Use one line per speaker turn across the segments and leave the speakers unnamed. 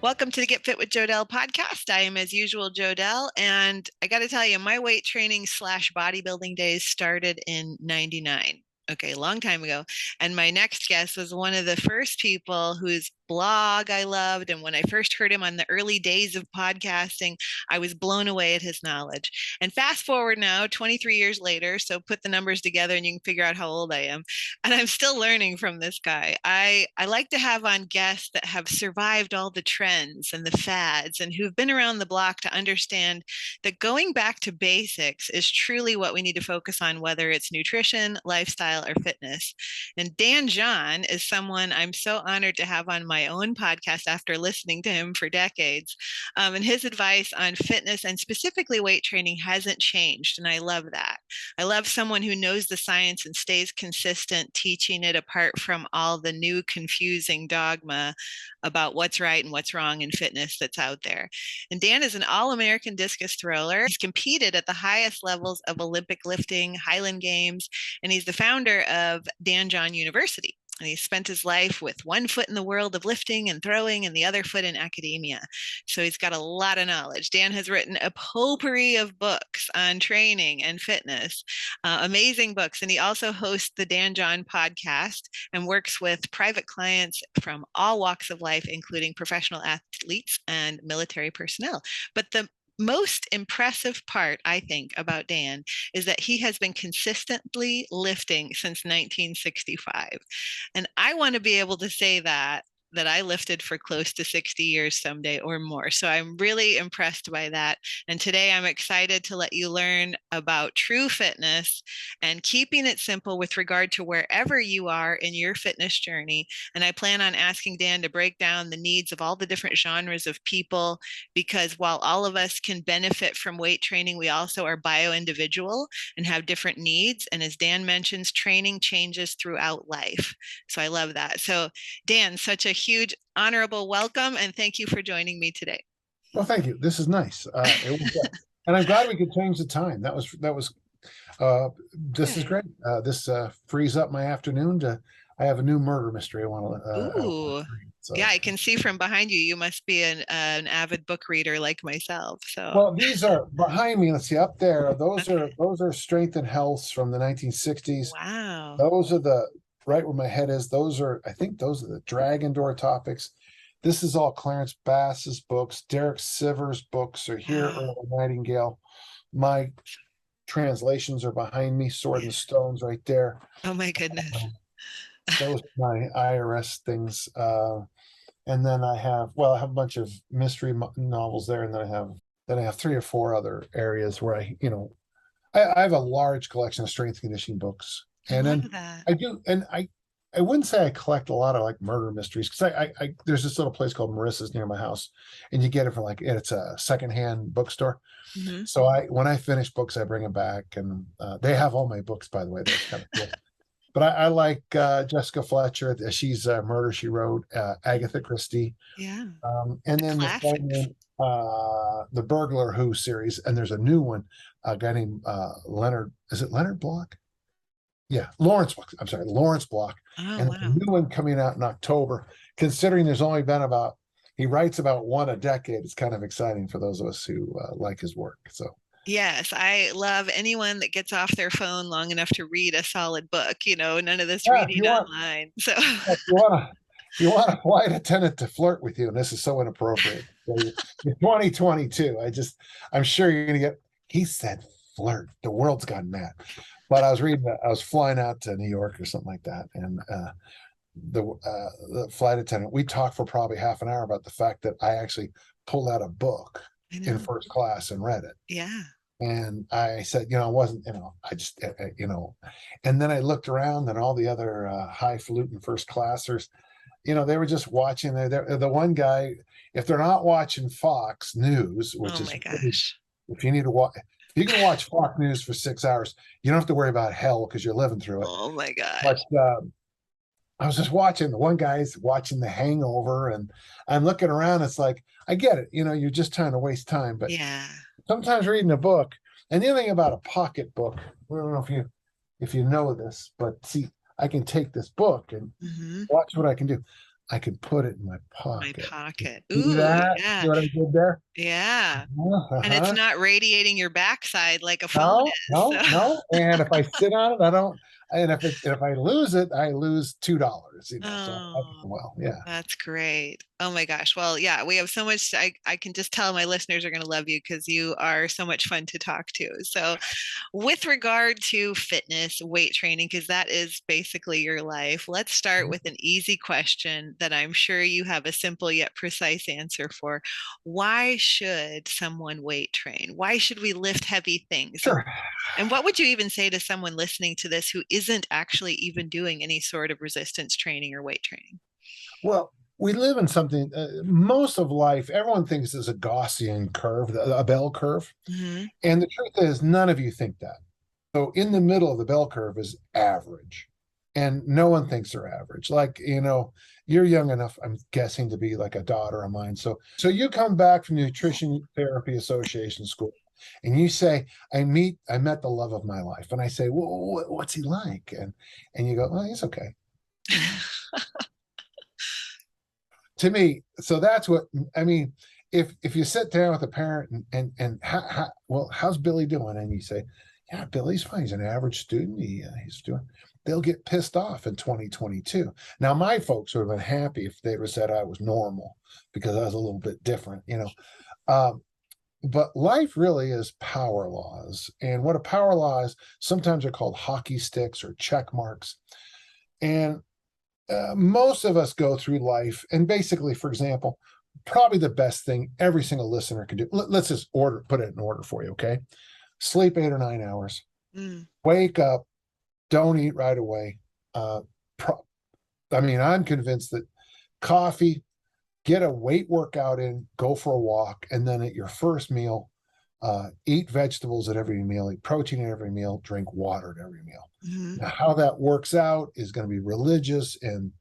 Welcome to the Get Fit with Jodelle podcast. I am, as usual, Jodelle, and I got to tell you, my weight training slash bodybuilding days started in '99. Okay, a long time ago. And my next guest was one of the first people whose blog I loved. And when I first heard him on the early days of podcasting, I was blown away at his knowledge. And fast forward now, 23 years later, so put the numbers together and you can figure out how old I am. And I'm still learning from this guy. I like to have on guests that have survived all the trends and the fads and who've been around the block to understand that going back to basics is truly what we need to focus on, whether it's nutrition, lifestyle, or fitness. And Dan John is someone I'm so honored to have on my own podcast after listening to him for decades. And his advice on fitness and specifically weight training hasn't changed. And I love that. I love someone who knows the science and stays consistent, teaching it apart from all the new confusing dogma about what's right and what's wrong in fitness that's out there. And Dan is an all-American discus thrower. He's competed at the highest levels of Olympic lifting, Highland Games, and he's the founder of Dan John University. And he spent his life with one foot in the world of lifting and throwing and the other foot in academia. So he's got a lot of knowledge. Dan has written a potpourri of books on training and fitness, amazing books. And he also hosts the Dan John podcast and works with private clients from all walks of life, including professional athletes and military personnel. But the most impressive part, I think, about Dan is that he has been consistently lifting since 1965. And I want to be able to say that I lifted for close to 60 years someday or more. So I'm really impressed by that. And today I'm excited to let you learn about true fitness and keeping it simple with regard to wherever you are in your fitness journey. And I plan on asking Dan to break down the needs of all the different genres of people, because while all of us can benefit from weight training, we also are bio-individual and have different needs. And as Dan mentions, training changes throughout life. So I love that. So Dan, such a huge honorable welcome and thank you for joining me today.
Well, thank you. This is nice. And I'm glad we could change the time. This is great. This frees up my afternoon I have a new murder mystery I want to
read. So. Yeah, I can see from behind you, you must be an avid book reader like myself. So,
well, these are behind me. Let's see, up there. Those are Strength and Health from the 1960s.
Wow.
Those are right where my head is. I think those are the Dragon Door topics. This is all Clarence Bass's books. Derek Sivers' books are here. Earl Nightingale. My translations are behind me. Sword and Stones right there.
Oh my goodness.
Those are my IRS things. And then I have a bunch of mystery novels there. And then I have 3 or 4 other areas where I have a large collection of strength conditioning books. And then I do, and I wouldn't say I collect a lot of like murder mysteries, because I there's this little place called Marissa's near my house, and you get it from it's a secondhand bookstore. Mm-hmm. So when I finish books, I bring them back, and they have all my books, by the way. That's kind of cool. But I like Jessica Fletcher. She's Murder, She Wrote, Agatha Christie.
Yeah.
And then the Burglar Who series, and there's a new one, a guy named Leonard. Is it Leonard Block? Yeah, Lawrence Block.
Oh,
and
wow.
A new one coming out in October. Considering there's only been he writes about one a decade, it's kind of exciting for those of us who like his work. So.
Yes, I love anyone that gets off their phone long enough to read a solid book, none of this reading online. So
if you want a flight attendant to flirt with you, and this is so inappropriate. In 2022, I'm sure you're going to get, he said flirt. The world's gone mad. But I was flying out to New York or something like that. And the flight attendant, we talked for probably half an hour about the fact that I actually pulled out a book in first class and read it.
Yeah.
And I said, it wasn't, I just, and then I looked around and all the other highfalutin first classers, they were just watching. The one guy, if they're not watching Fox News, which is, if you need to watch, if you can watch Fox News for 6 hours, you don't have to worry about hell because you're living through it.
Oh my God.
But I was just watching, the one guy's watching The Hangover, and I'm looking around. It's like, I get it. You're just trying to waste time. But
yeah,
sometimes reading a book, and the other thing about a pocket book, I don't know if you know this, but see, I can take this book and watch what I can do. I can put it in my
My
pocket.
pocket.
See
Ooh,
that?
yeah.
See what I did there?
Yeah. And it's
Uh-huh.
not radiating your backside like a phone
No,
is. So,
no, no. And if I sit on it, I don't. And if I lose it, I lose $2. You know, so
oh,
well, yeah.
that's great. Oh my gosh. Well, yeah, we have so much. I can just tell my listeners are going to love you because you are so much fun to talk to. So, with regard to fitness, weight training, because that is basically your life, let's start with an easy question that I'm sure you have a simple yet precise answer for. Why should someone weight train? Why should we lift heavy things?
Sure.
And what would you even say to someone listening to this who isn't actually even doing any sort of resistance training or weight training?
Well, we live in something. Most of life, everyone thinks is a Gaussian curve, a bell curve,
Hmm.
and the truth is, none of you think that. So in the middle of the bell curve is average. And no one thinks they're average. Like, you're young enough, I'm guessing, to be like a daughter of mine. So you come back from Nutrition Therapy Association school and you say, I met the love of my life. And I say, well, what's he like? And you go, well, he's okay. To me, so that's what I mean. If you sit down with a parent and well, how's Billy doing? And you say, yeah, Billy's fine. He's an average student. He's doing. They'll get pissed off in 2022. Now, my folks would have been happy if they would have said I was normal because I was a little bit different, Um, but life really is power laws, and what a power law is, sometimes they're called hockey sticks or check marks, and most of us go through life, and basically, for example, probably the best thing every single listener can do. Let's just put it in order for you, okay? Sleep 8 or 9 hours,
Mm.
wake up, don't eat right away. Uh, pro- I'm convinced that coffee, get a weight workout in, go for a walk, and then at your first meal, eat vegetables at every meal, eat protein at every meal, drink water at every meal.
Mhm.
Now, how that works out is going to be religious and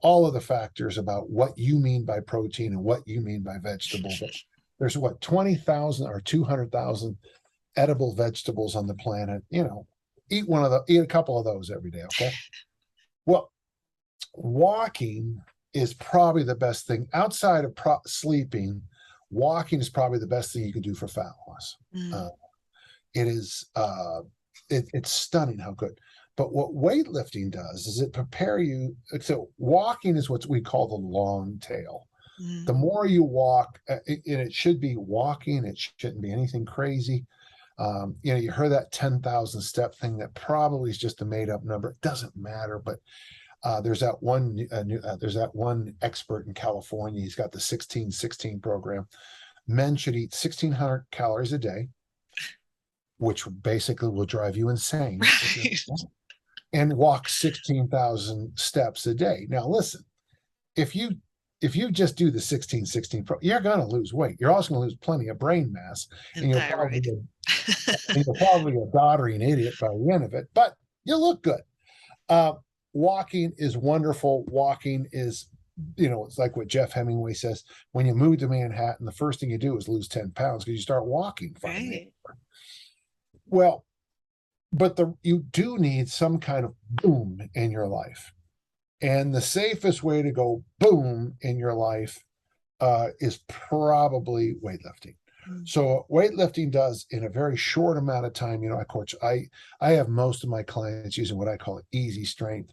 all of the factors about what you mean by protein and what you mean by vegetable. But there's 20,000 or 200,000 edible vegetables on the planet. Eat a couple of those every day. Okay. Well, walking is probably the best thing outside of sleeping. Walking is probably the best thing you can do for fat loss.
Mm.
It is it's stunning how good. But what weightlifting does is it prepare you. So walking is what we call the long tail.
Mm.
The more you walk, and it should be walking. It shouldn't be anything crazy. You heard that 10,000 step thing that probably is just a made up number. It doesn't matter, but there's that one expert in California. He's got the 16-16 program. Men should eat 1,600 calories a day, which basically will drive you insane,
Right.
and walk 16,000 steps a day. Now, listen, if you just do the 16-16 you're going to lose weight. You're also going to lose plenty of brain mass, and
And thyroid.
you're probably a doddering idiot by the end of it, but you look good. Uh, Walking is wonderful. Walking is, it's like what Jeff Hemingway says: when you move to Manhattan, the first thing you do is lose 10 pounds because you start walking finally.
Right.
Well, but you do need some kind of boom in your life. And the safest way to go boom in your life is probably weightlifting.
Mm.
So what weightlifting does in a very short amount of time, of course, I have most of my clients using what I call easy strength.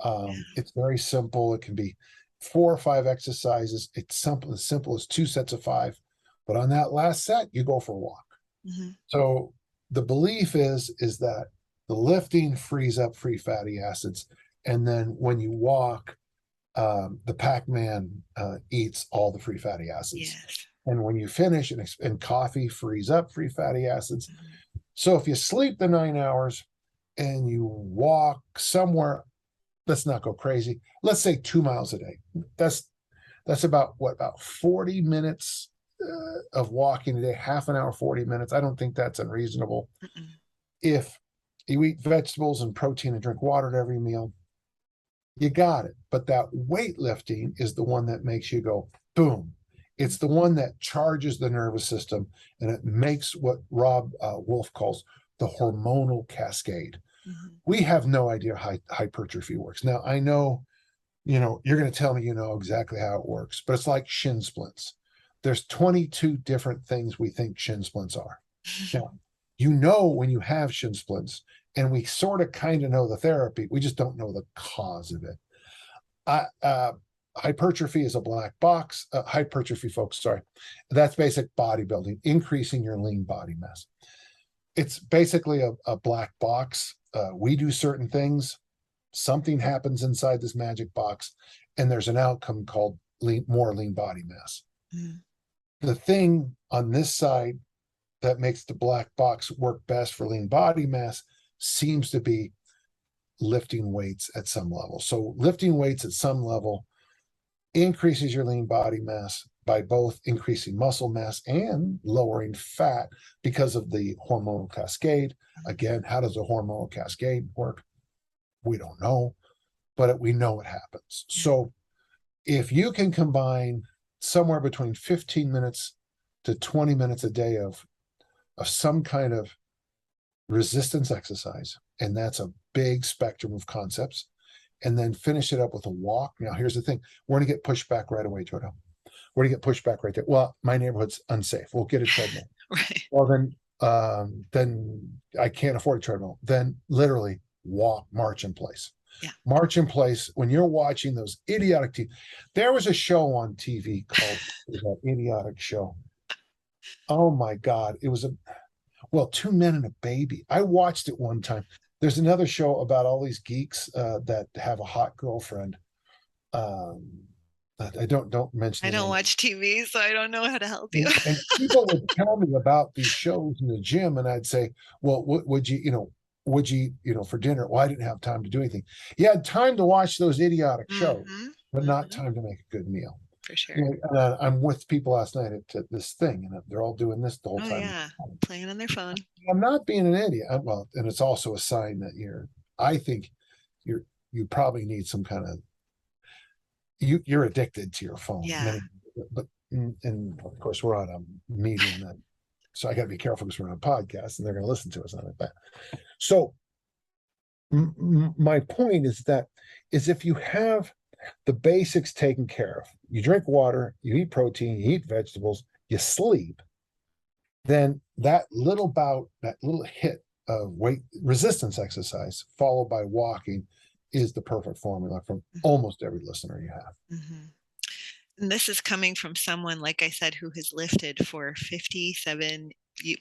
Yeah.
It's very simple. It can be 4 or 5 exercises. It's simple, as simple as 2 sets of 5. But on that last set, you go for a walk.
Mm-hmm.
So the belief is that the lifting frees up free fatty acids, and then when you walk, the Pac-Man eats all the free fatty acids.
Yes.
And when you finish, and coffee frees up free fatty acids.
Mm-hmm.
So if you sleep the 9 hours and you walk somewhere, let's not go crazy. Let's say 2 miles a day. That's about 40 minutes of walking a day, half an hour, 40 minutes. I don't think that's unreasonable.
Mm-mm.
If you eat vegetables and protein and drink water at every meal, you got it. But that weightlifting is the one that makes you go boom. It's the one that charges the nervous system, and it makes what Rob Wolf calls the hormonal cascade.
Mm-hmm.
We have no idea how hypertrophy works. Now, I know you're going to tell me you know exactly how it works, but it's like shin splints. There's 22 different things we think shin splints are. Now, when you have shin splints, and we sort of kind of know the therapy, we just don't know the cause of it. Hypertrophy is a black box. Hypertrophy, folks, sorry. That's basic bodybuilding, increasing your lean body mass. It's basically a black box. We do certain things. Something happens inside this magic box, and there's an outcome called more lean body mass. Mm. The thing on this side that makes the black box work best for lean body mass seems to be lifting weights at some level. So lifting weights at some level increases your lean body mass by both increasing muscle mass and lowering fat because of the hormonal cascade. Again, how does a hormonal cascade work? We don't know, but we know it happens. So if you can combine somewhere between 15 minutes to 20 minutes a day of some kind of resistance exercise, and that's a big spectrum of concepts, and then finish it up with a walk. Now, here's the thing. We're going to get pushed back right away, Jordan. We're going to get pushed back right there. Well, my neighborhood's unsafe. We'll get a treadmill.
Right.
Well, then I can't afford a treadmill. Then literally walk, march in place.
Yeah.
March in place when you're watching those idiotic TV. There was a show on TV called that idiotic show. Oh my God. It was Two Men and a Baby. I watched it one time. There's another show about all these geeks that have a hot girlfriend. I don't mention.
I don't watch TV, so I don't know how to help you.
And people would tell me about these shows in the gym, and I'd say, "Well, would you for dinner?" Well, I didn't have time to do anything. You had time to watch those idiotic shows, but not time to make a good meal.
For sure.
I'm with people last night at this thing, and they're all doing this the whole time.
Yeah, playing on their phone.
I'm not being an idiot. And it's also a sign that I think you probably need some kind of, you're addicted to your phone.
Yeah.
And of course we're on a medium so I got to be careful because we're on a podcast and they're going to listen to us on that. So my point is if you have the basics taken care of, you drink water, you eat protein, you eat vegetables, you sleep, then that little hit of weight resistance exercise followed by walking is the perfect formula from almost every listener you have.
Mm-hmm. And this is coming from someone, like I said, who has lifted for 57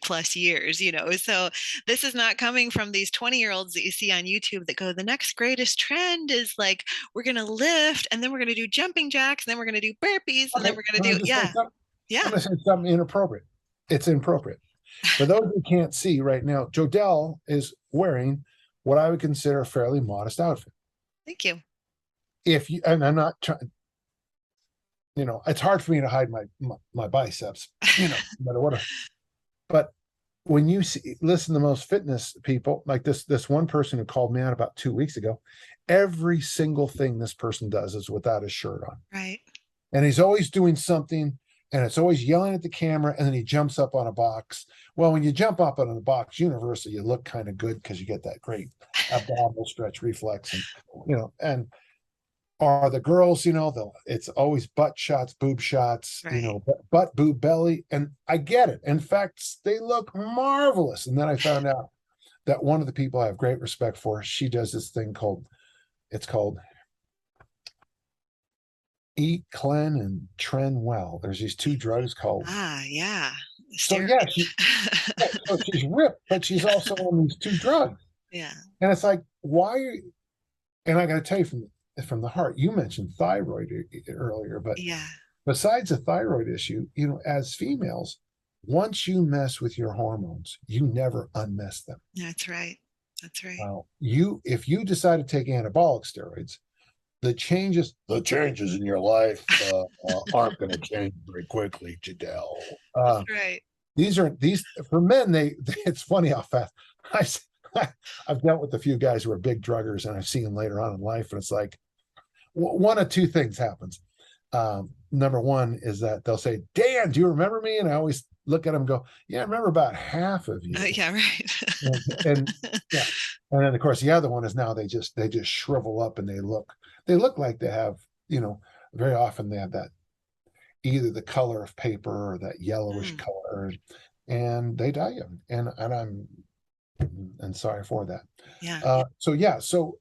plus years, so this is not coming from these 20-year-olds that you see on YouTube that go, the next greatest trend is like, we're going to lift and then we're going to do jumping jacks and then we're going to do burpees and then we're going to do, I'm
going to say something inappropriate. It's inappropriate. For those who can't see right now, Jodelle is wearing what I would consider a fairly modest outfit.
Thank you.
And I'm not trying, it's hard for me to hide my biceps, no matter what. But when you listen to most fitness people, like this one person who called me out about 2 weeks ago, every single thing this person does is without a shirt on.
Right.
And he's always doing something, and it's always yelling at the camera, and then he jumps up on a box. Well, when you jump up on a box, universally, you look kind of good because you get that great abdominal stretch reflex, and are the girls, it's always butt shots, boob shots, right. Butt, boob, belly. And I get it. In fact, they look marvelous. And then I found out that one of the people I have great respect for, she does this thing called Eat Clean and Trend Well. There's these two drugs called.
Yeah.
So so she's ripped, but she's also on these two drugs.
Yeah.
And it's like, why? And I got to tell you from the heart, you mentioned thyroid earlier, but besides the thyroid issue, as females, once you mess with your hormones, you never unmess them.
That's right.
If you decide to take anabolic steroids, the changes in your life aren't going to change very quickly, Jodelle.
That's right.
These for men. It's funny how fast I've dealt with a few guys who are big druggers, and I've seen them later on in life, and it's like one of two things happens. Number one is that they'll say, "Dan, do you remember me?" And I always look at them and go, "Yeah, I remember about half of you."
Yeah, right.
and then of course the other one is now they just shrivel up and they look they look like they have, very often they have that either the color of paper or that yellowish color, and they dye you. And I'm sorry for that.
Yeah.
So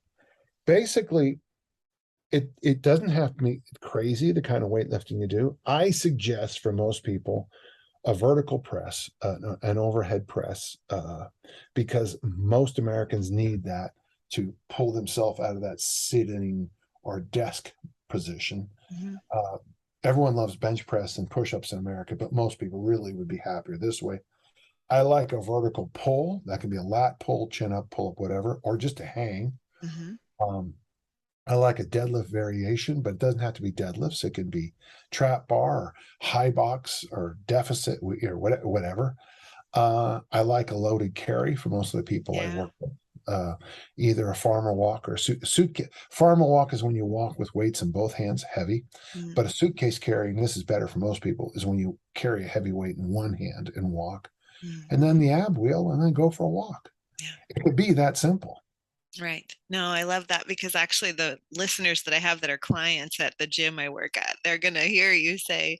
basically, it doesn't have to be crazy the kind of weightlifting you do. I suggest for most people a vertical press, an overhead press, because most Americans need that to pull themselves out of that sitting or desk position.
Mm-hmm.
Everyone loves bench press and push-ups in America, but most people really would be happier this way. I like a vertical pull. That can be a lat pull, chin up, pull up, whatever, or just a hang.
Mm-hmm.
I like a deadlift variation, but it doesn't have to be deadlifts. It can be trap bar or high box or deficit or whatever. I like a loaded carry for most of the people I work with. Either a farmer walk or suitcase. Farmer walk is when you walk with weights in both hands, heavy.
Mm-hmm.
But a suitcase carry, and this is better for most people, is when you carry a heavy weight in one hand and walk, and then the ab wheel, and then go for a walk.
Yeah.
It could be that simple.
Right. No, I love that, because actually the listeners that I have that are clients at the gym I work at, they're going to hear you say,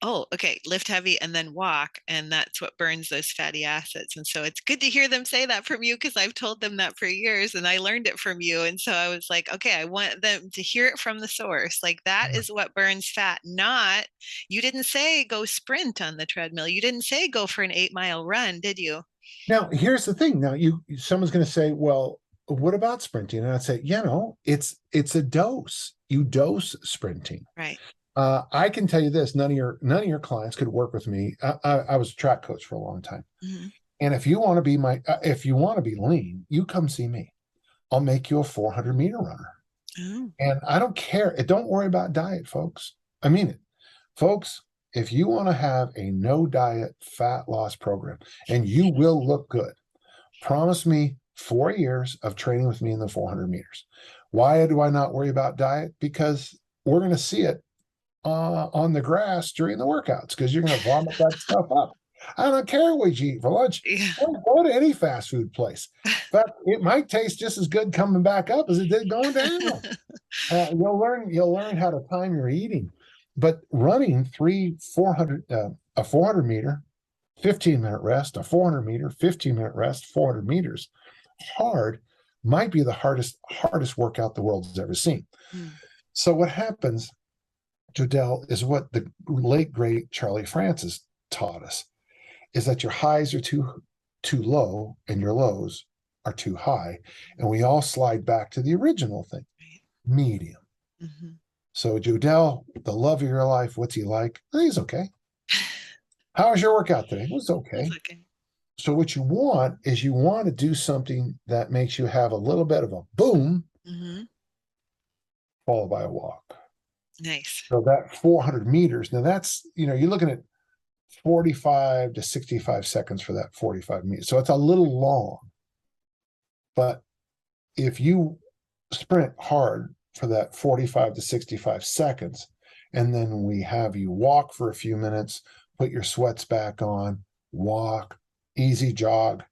oh, okay, lift heavy and then walk. And that's what burns those fatty acids. And so it's good to hear them say that from you, because I've told them that for years and I learned it from you. And so I was like, okay, I want them to hear it from the source. Like, that is what burns fat, not, you didn't say go sprint on the treadmill. You didn't say go for an 8-mile run, did you?
Now, here's the thing. Now, someone's going to say, well, what about sprinting? And I'd say, it's a dose. You dose sprinting.
Right.
I can tell you this: none of your clients could work with me. I was a track coach for a long time, and if you want to be lean, you come see me. I'll make you a 400-meter runner, and I don't care. Don't worry about diet, folks. I mean it, folks. If you want to have a no diet fat loss program, and you will look good, promise me 4 years of training with me in the 400 meters. Why do I not worry about diet? Because we're going to see it on the grass during the workouts, because you're going to vomit that stuff up. I don't care what you eat for lunch.
Yeah.
Go to any fast food place. In fact, it might taste just as good coming back up as it did going down. You'll learn how to time your eating. But running 400, a 400 meter, 15-minute rest, a 400 meter, 15-minute rest, 400 meters, hard, might be the hardest workout the world's ever seen. So what happens, Jodelle, is what the late great Charlie Francis taught us, is that your highs are too low and your lows are too high, and we all slide back to the original thing, medium. So Jodelle, the love of your life, what's he like? He's okay. How was your workout today? It was okay. So what you want is to do something that makes you have a little bit of a boom, followed by a walk.
Nice.
So that 400 meters, now that's, you're looking at 45 to 65 seconds for that 45 meters. So it's a little long. But if you sprint hard for that 45 to 65 seconds, and then we have you walk for a few minutes, put your sweats back on, walk, easy jog,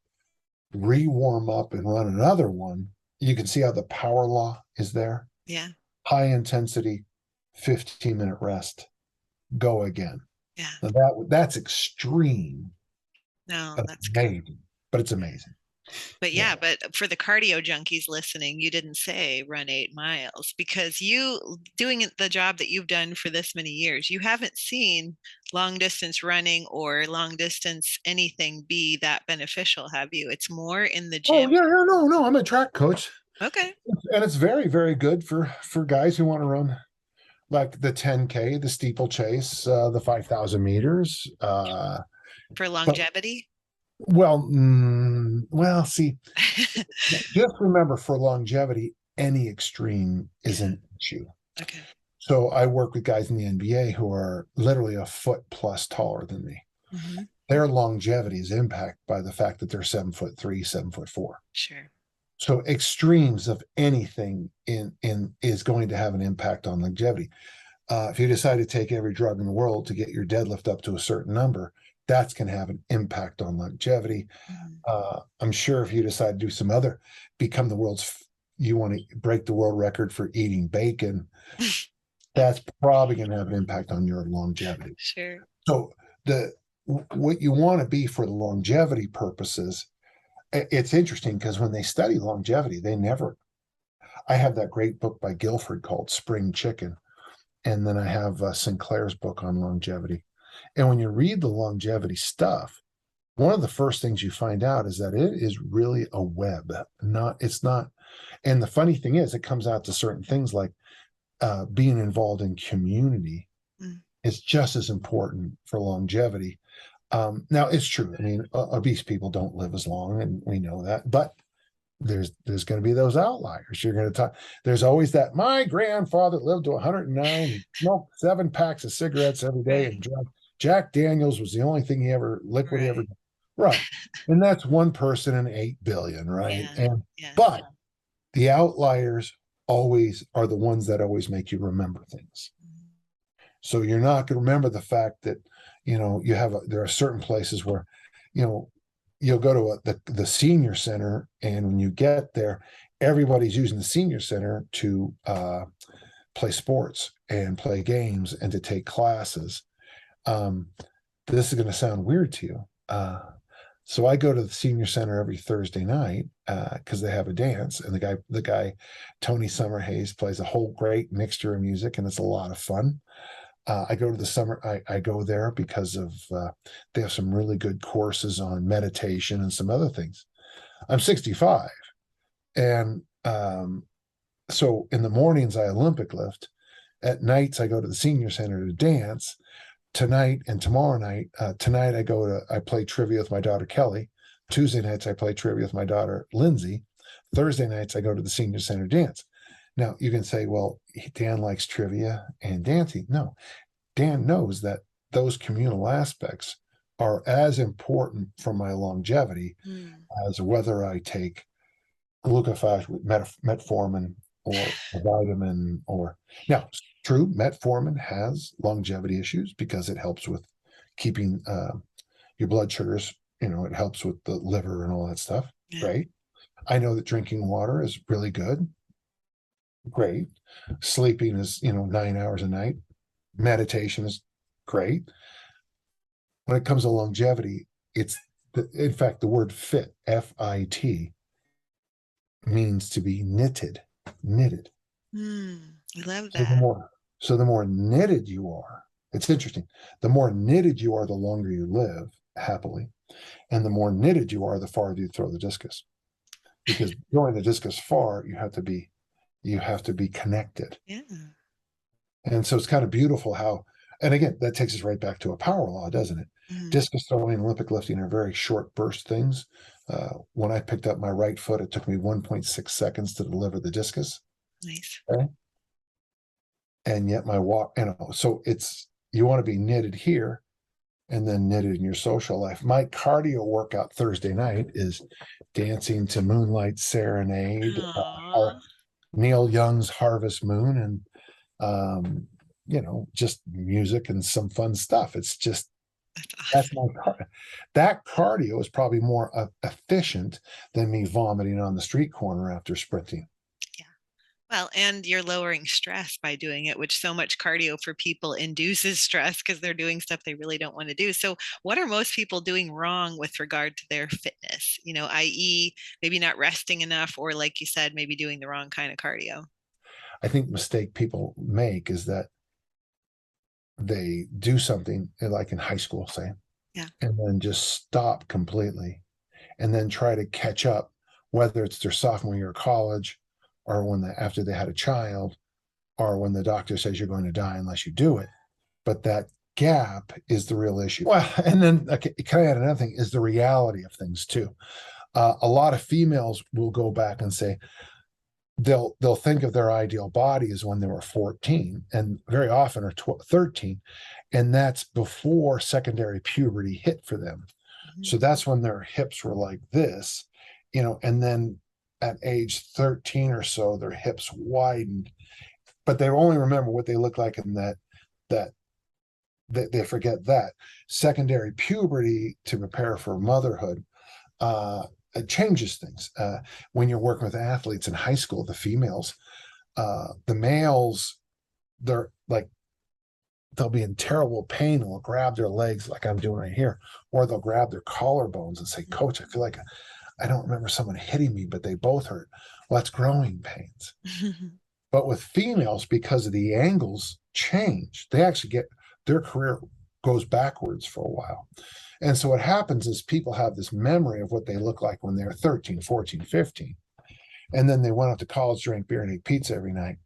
re-warm up and run another one, you can see how the power law is there.
Yeah.
High intensity, 15-minute rest, go again.
Yeah.
Now that's extreme.
No, that's
amazing,
good.
But it's amazing.
But yeah, but for the cardio junkies listening, you didn't say run 8 miles, because you doing the job that you've done for this many years, you haven't seen long distance running or long distance anything be that beneficial, have you? It's more in the gym.
Oh yeah, no. I'm a track coach.
Okay.
And it's very, very good for guys who want to run like the 10K, the steeplechase, the 5,000 meters.
For longevity?
Well, see, just remember, for longevity, any extreme is an issue.
Okay.
So I work with guys in the NBA who are literally a foot plus taller than me. Their longevity is impacted by the fact that they're 7'3", 7'4".
Sure.
So extremes of anything is going to have an impact on longevity. If you decide to take every drug in the world to get your deadlift up to a certain number, that's going to have an impact on longevity. I'm sure if you decide to do become the world's you want to break the world record for eating bacon, that's probably going to have an impact on your longevity.
Sure.
So what you want to be for the longevity purposes, it's interesting because when they study longevity, I have that great book by Guilford called Spring Chicken. And then I have Sinclair's book on longevity. And when you read the longevity stuff, one of the first things you find out is that it is really a web. It's not. And the funny thing is, it comes out to certain things like being involved in community is just as important for longevity. Now, it's true. I mean, obese people don't live as long, and we know that. But there's going to be those outliers. You're going to talk. There's always that. My grandfather lived to 109, smoked 7 packs of cigarettes every day, and Jack Daniels was the only thing he ever liquid he ever did. Right. And that's one person in 8 billion, right? But the outliers always are the ones that always make you remember things. So you're not going to remember the fact that, there are certain places where, you'll go to the senior center, and when you get there, everybody's using the senior center to play sports and play games and to take classes. This is going to sound weird to you. So I go to the senior center every Thursday night because they have a dance, and the guy, Tony Summerhays, plays a whole great mixture of music, and it's a lot of fun. I go to the summer. I go there because of they have some really good courses on meditation and some other things. I'm 65, and so in the mornings I Olympic lift. At nights I go to the senior center to dance. Tonight and tomorrow night. Tonight I play trivia with my daughter Kelly. Tuesday nights I play trivia with my daughter Lindsay. Thursday nights I go to the senior center dance. Now you can say, well, Dan likes trivia and dancing. No, Dan knows that those communal aspects are as important for my longevity as whether I take glucophage with metformin or a vitamin or now. True, metformin has longevity issues because it helps with keeping your blood sugars, it helps with the liver and all that stuff. Great. I know that drinking water is really good. Great. Sleeping is, 9 hours a night. Meditation is great. When it comes to longevity, in fact, the word fit, F-I-T, means to be knitted.
I love that.
So the more knitted you are, it's interesting. The more knitted you are, the longer you live happily. And the more knitted you are, the farther you throw the discus. Because throwing the discus far, you have to be connected.
Yeah.
And so it's kind of beautiful how, and again, that takes us right back to a power law, doesn't it? Discus throwing and Olympic lifting are very short burst things. When I picked up my right foot, it took me 1.6 seconds to deliver the discus.
Nice.
Okay? And yet my walk, so you want to be knitted here and then knitted in your social life. My cardio workout Thursday night is dancing to Moonlight Serenade, Neil Young's Harvest Moon, and, just music and some fun stuff. It's just, that's my cardio. That cardio is probably more efficient than me vomiting on the street corner after sprinting.
Well, and you're lowering stress by doing it, which so much cardio for people induces stress because they're doing stuff they really don't want to do. So what are most people doing wrong with regard to their fitness? I.e. maybe not resting enough, or like you said, maybe doing the wrong kind of cardio.
I think the mistake people make is that they do something like in high school, say, and then just stop completely and then try to catch up, whether it's their sophomore year of college or after they had a child, or when the doctor says you're going to die unless you do it. But that gap is the real issue. Well, and then can I add another thing, is the reality of things too. A lot of females will go back and say they'll think of their ideal body as when they were 14, and very often are 13, and that's before secondary puberty hit for them. So that's when their hips were like this, and then at age 13 or so, their hips widened, but they only remember what they look like in that they forget that secondary puberty to prepare for motherhood it changes things. When you're working with athletes in high school, the females, the males, they're like, they'll be in terrible pain and will grab their legs like I'm doing right here, or they'll grab their collarbones and say, Coach, I feel like I don't remember someone hitting me, but they both hurt. Well, that's growing pains. But with females, because of the angles change, they actually get, their career goes backwards for a while. And so what happens is people have this memory of what they look like when they're 13, 14, 15. And then they went out to college, drank beer, and ate pizza every night.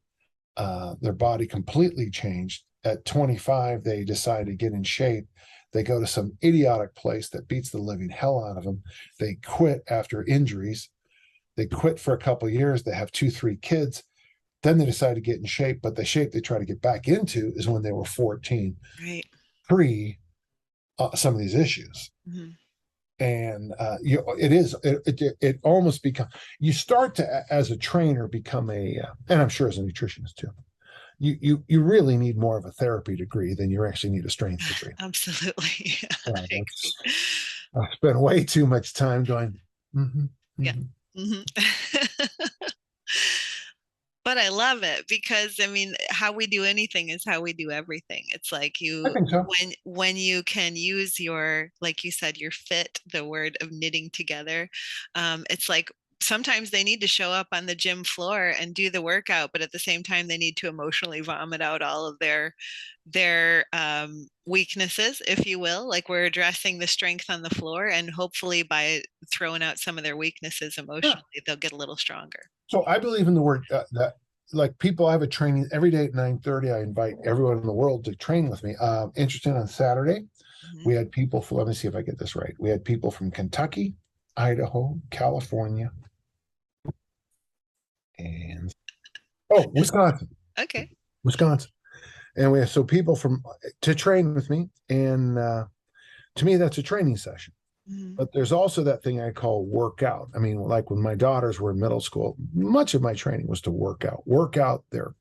Their body completely changed. At 25, they decide to get in shape. They go to some idiotic place that beats the living hell out of them. They quit after injuries. They quit for a couple of years. They have 2, 3 kids. Then they decide to get in shape, but the shape they try to get back into is when they were 14,
Right.
pre some of these issues.
Mm-hmm.
And it almost becomes, you start to, as a trainer, become and I'm sure as a nutritionist too, you really need more of a therapy degree than you actually need a strength degree.
Absolutely.
I spent way too much time going,
yeah. But I love it because I mean, how we do anything is how we do everything. It's like
I think so.
when you can use your, like you said, your fit, the word of knitting together. It's like sometimes they need to show up on the gym floor and do the workout, but at the same time, they need to emotionally vomit out all of their weaknesses, if you will. Like we're addressing the strength on the floor, and hopefully by throwing out some of their weaknesses emotionally, they'll get a little stronger.
So I believe in the word that, like, people, I have a training every day at 9:30. I invite everyone in the world to train with me. Interesting, on Saturday, we had people from, let me see if I get this right. We had people from Kentucky, Idaho, California, and Wisconsin.
Okay.
Wisconsin. And we have people to train with me. And to me, that's a training session. But there's also that thing I call workout. I mean, like when my daughters were in middle school, much of my training was to work out. Their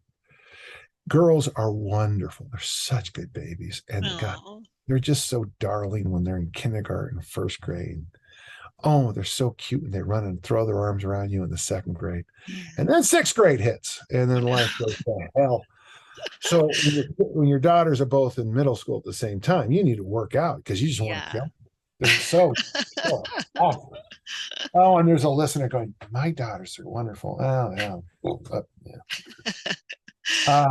girls are wonderful. They're such good babies. And God, they're just so darling when they're in kindergarten, first grade. Oh, they're so cute when they run and throw their arms around you in the second grade. And then sixth grade hits, and then life goes to hell. So when your daughters are both in middle school at the same time, you need to work out because you just want to kill them. They're so awful. Oh, and there's a listener going, my daughters are wonderful. Oh, yeah.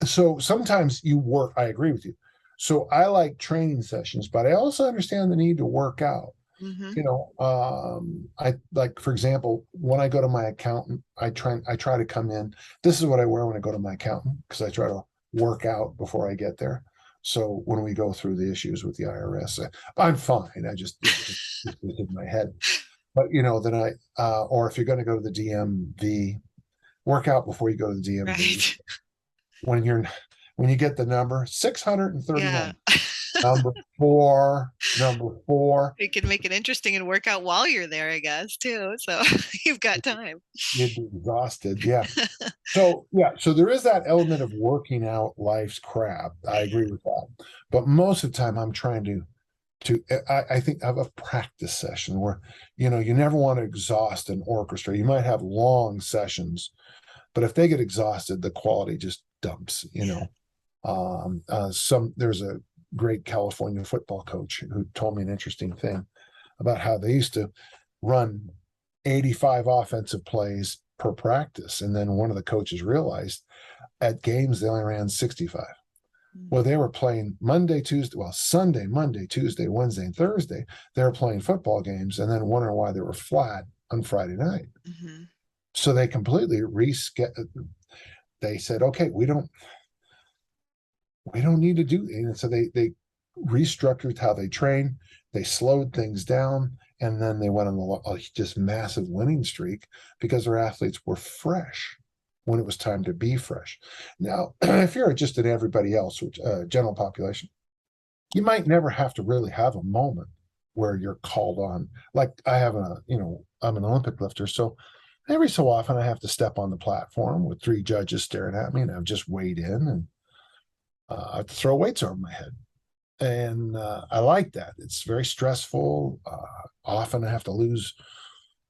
So sometimes you work, I agree with you. So I like training sessions, but I also understand the need to work out. I like, for example, when I go to my accountant, I try to come in. This is what I wear when I go to my accountant, because I try to work out before I get there. So when we go through the issues with the IRS, I'm fine. I just it's in my head. But then or if you're going to go to the DMV, work out before you go to the DMV. Right. When you get the number 639. Yeah. Number four.
You can make it interesting and work out while you're there, I guess, too. So you've got time.
You'd be exhausted. Yeah. So there is that element of working out life's crap. I agree with that. But most of the time I'm trying I think I have a practice session where, you never want to exhaust an orchestra. You might have long sessions, but if they get exhausted, the quality just dumps, there's a great California football coach who told me an interesting thing about how they used to run 85 offensive plays per practice. And then one of the coaches realized at games, they only ran 65. Well, they were playing Sunday, Monday, Tuesday, Wednesday, and Thursday. They were playing football games and then wondering why they were flat on Friday night. So they completely they said, okay, we don't need to do it. And so they restructured how they train. They slowed things down, and then they went on a just massive winning streak because their athletes were fresh when it was time to be fresh. Now, if you're just an everybody else, which general population, you might never have to really have a moment where you're called on. Like I'm an Olympic lifter, so every so often I have to step on the platform with 3 judges staring at me, and I've just weighed in, and I have to throw weights over my head. And I like that. It's very stressful. Often I have to lose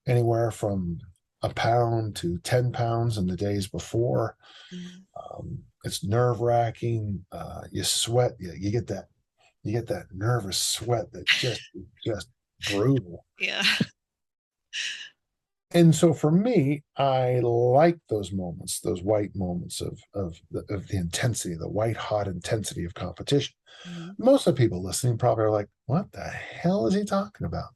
anywhere from a pound to 10 pounds in the days before.
Mhm.
It's nerve wracking. You sweat. You get that nervous sweat that just brutal.
Yeah.
And so for me, I like those moments, those white moments of the intensity, the white hot intensity of competition.
Mhm.
Most of the people listening probably are like, what the hell is he talking about?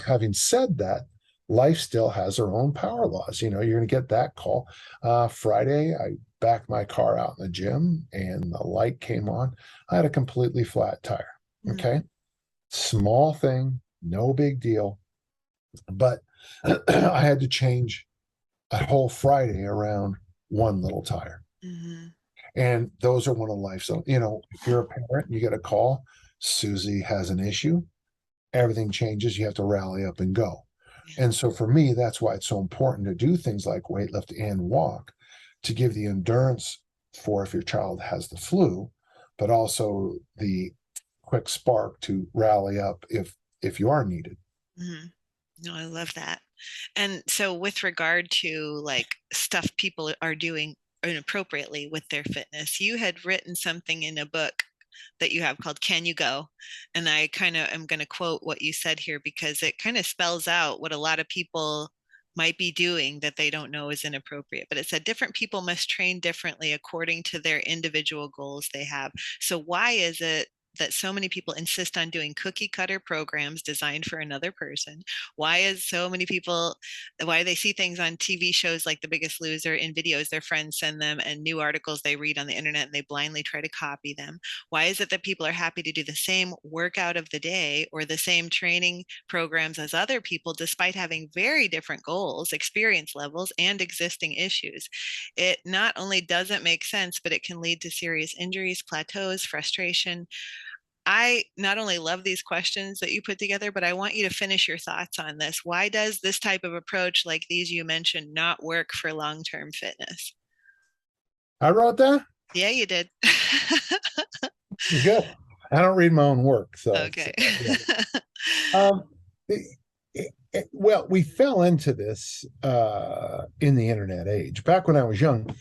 Having said that, life still has their own power laws. You're going to get that call. Friday, I backed my car out in the gym and the light came on. I had a completely flat tire.
Mhm.
Okay. Small thing, no big deal. But I had to change a whole Friday around one little tire.
Mhm.
And those are one of life's, if you're a parent, you get a call, Susie has an issue, everything changes, you have to rally up and go.
Yeah.
And so for me, that's why it's so important to do things like weightlift and walk to give the endurance for if your child has the flu, but also the quick spark to rally up if you are needed.
Mhm. No, I love that. And so with regard to like stuff people are doing inappropriately with their fitness, you had written something in a book that you have called Can You Go? And I kind of am going to quote what you said here because it kind of spells out what a lot of people might be doing that they don't know is inappropriate. But it said different people must train differently according to their individual goals they have. So why is it that so many people insist on doing cookie cutter programs designed for another person? Why is so many people, why they see things on TV shows like The Biggest Loser in videos their friends send them and new articles they read on the internet and they blindly try to copy them? Why is it that people are happy to do the same workout of the day or the same training programs as other people despite having very different goals, experience levels, and existing issues? It not only doesn't make sense, but it can lead to serious injuries, plateaus, frustration. I not only love these questions that you put together, but I want you to finish your thoughts on this. Why does this type of approach, like these you mentioned, not work for long term fitness?
I wrote that.
Yeah, you did.
Good. I don't read my own work, so it's
Okay.
yeah. Um, well, we fell into this in the internet age. Back when I was young,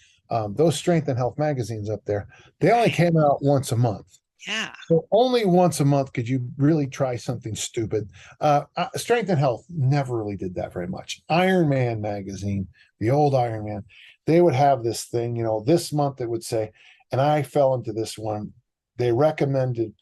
those strength and health magazines up there, they only
Right.
came out once a month.
Yeah.
So only once a month could you really try something stupid. Strength and Health never really did that very much. Iron Man magazine, the old Iron Man, they would have this thing, this month it would say, and I fell into this one. They recommended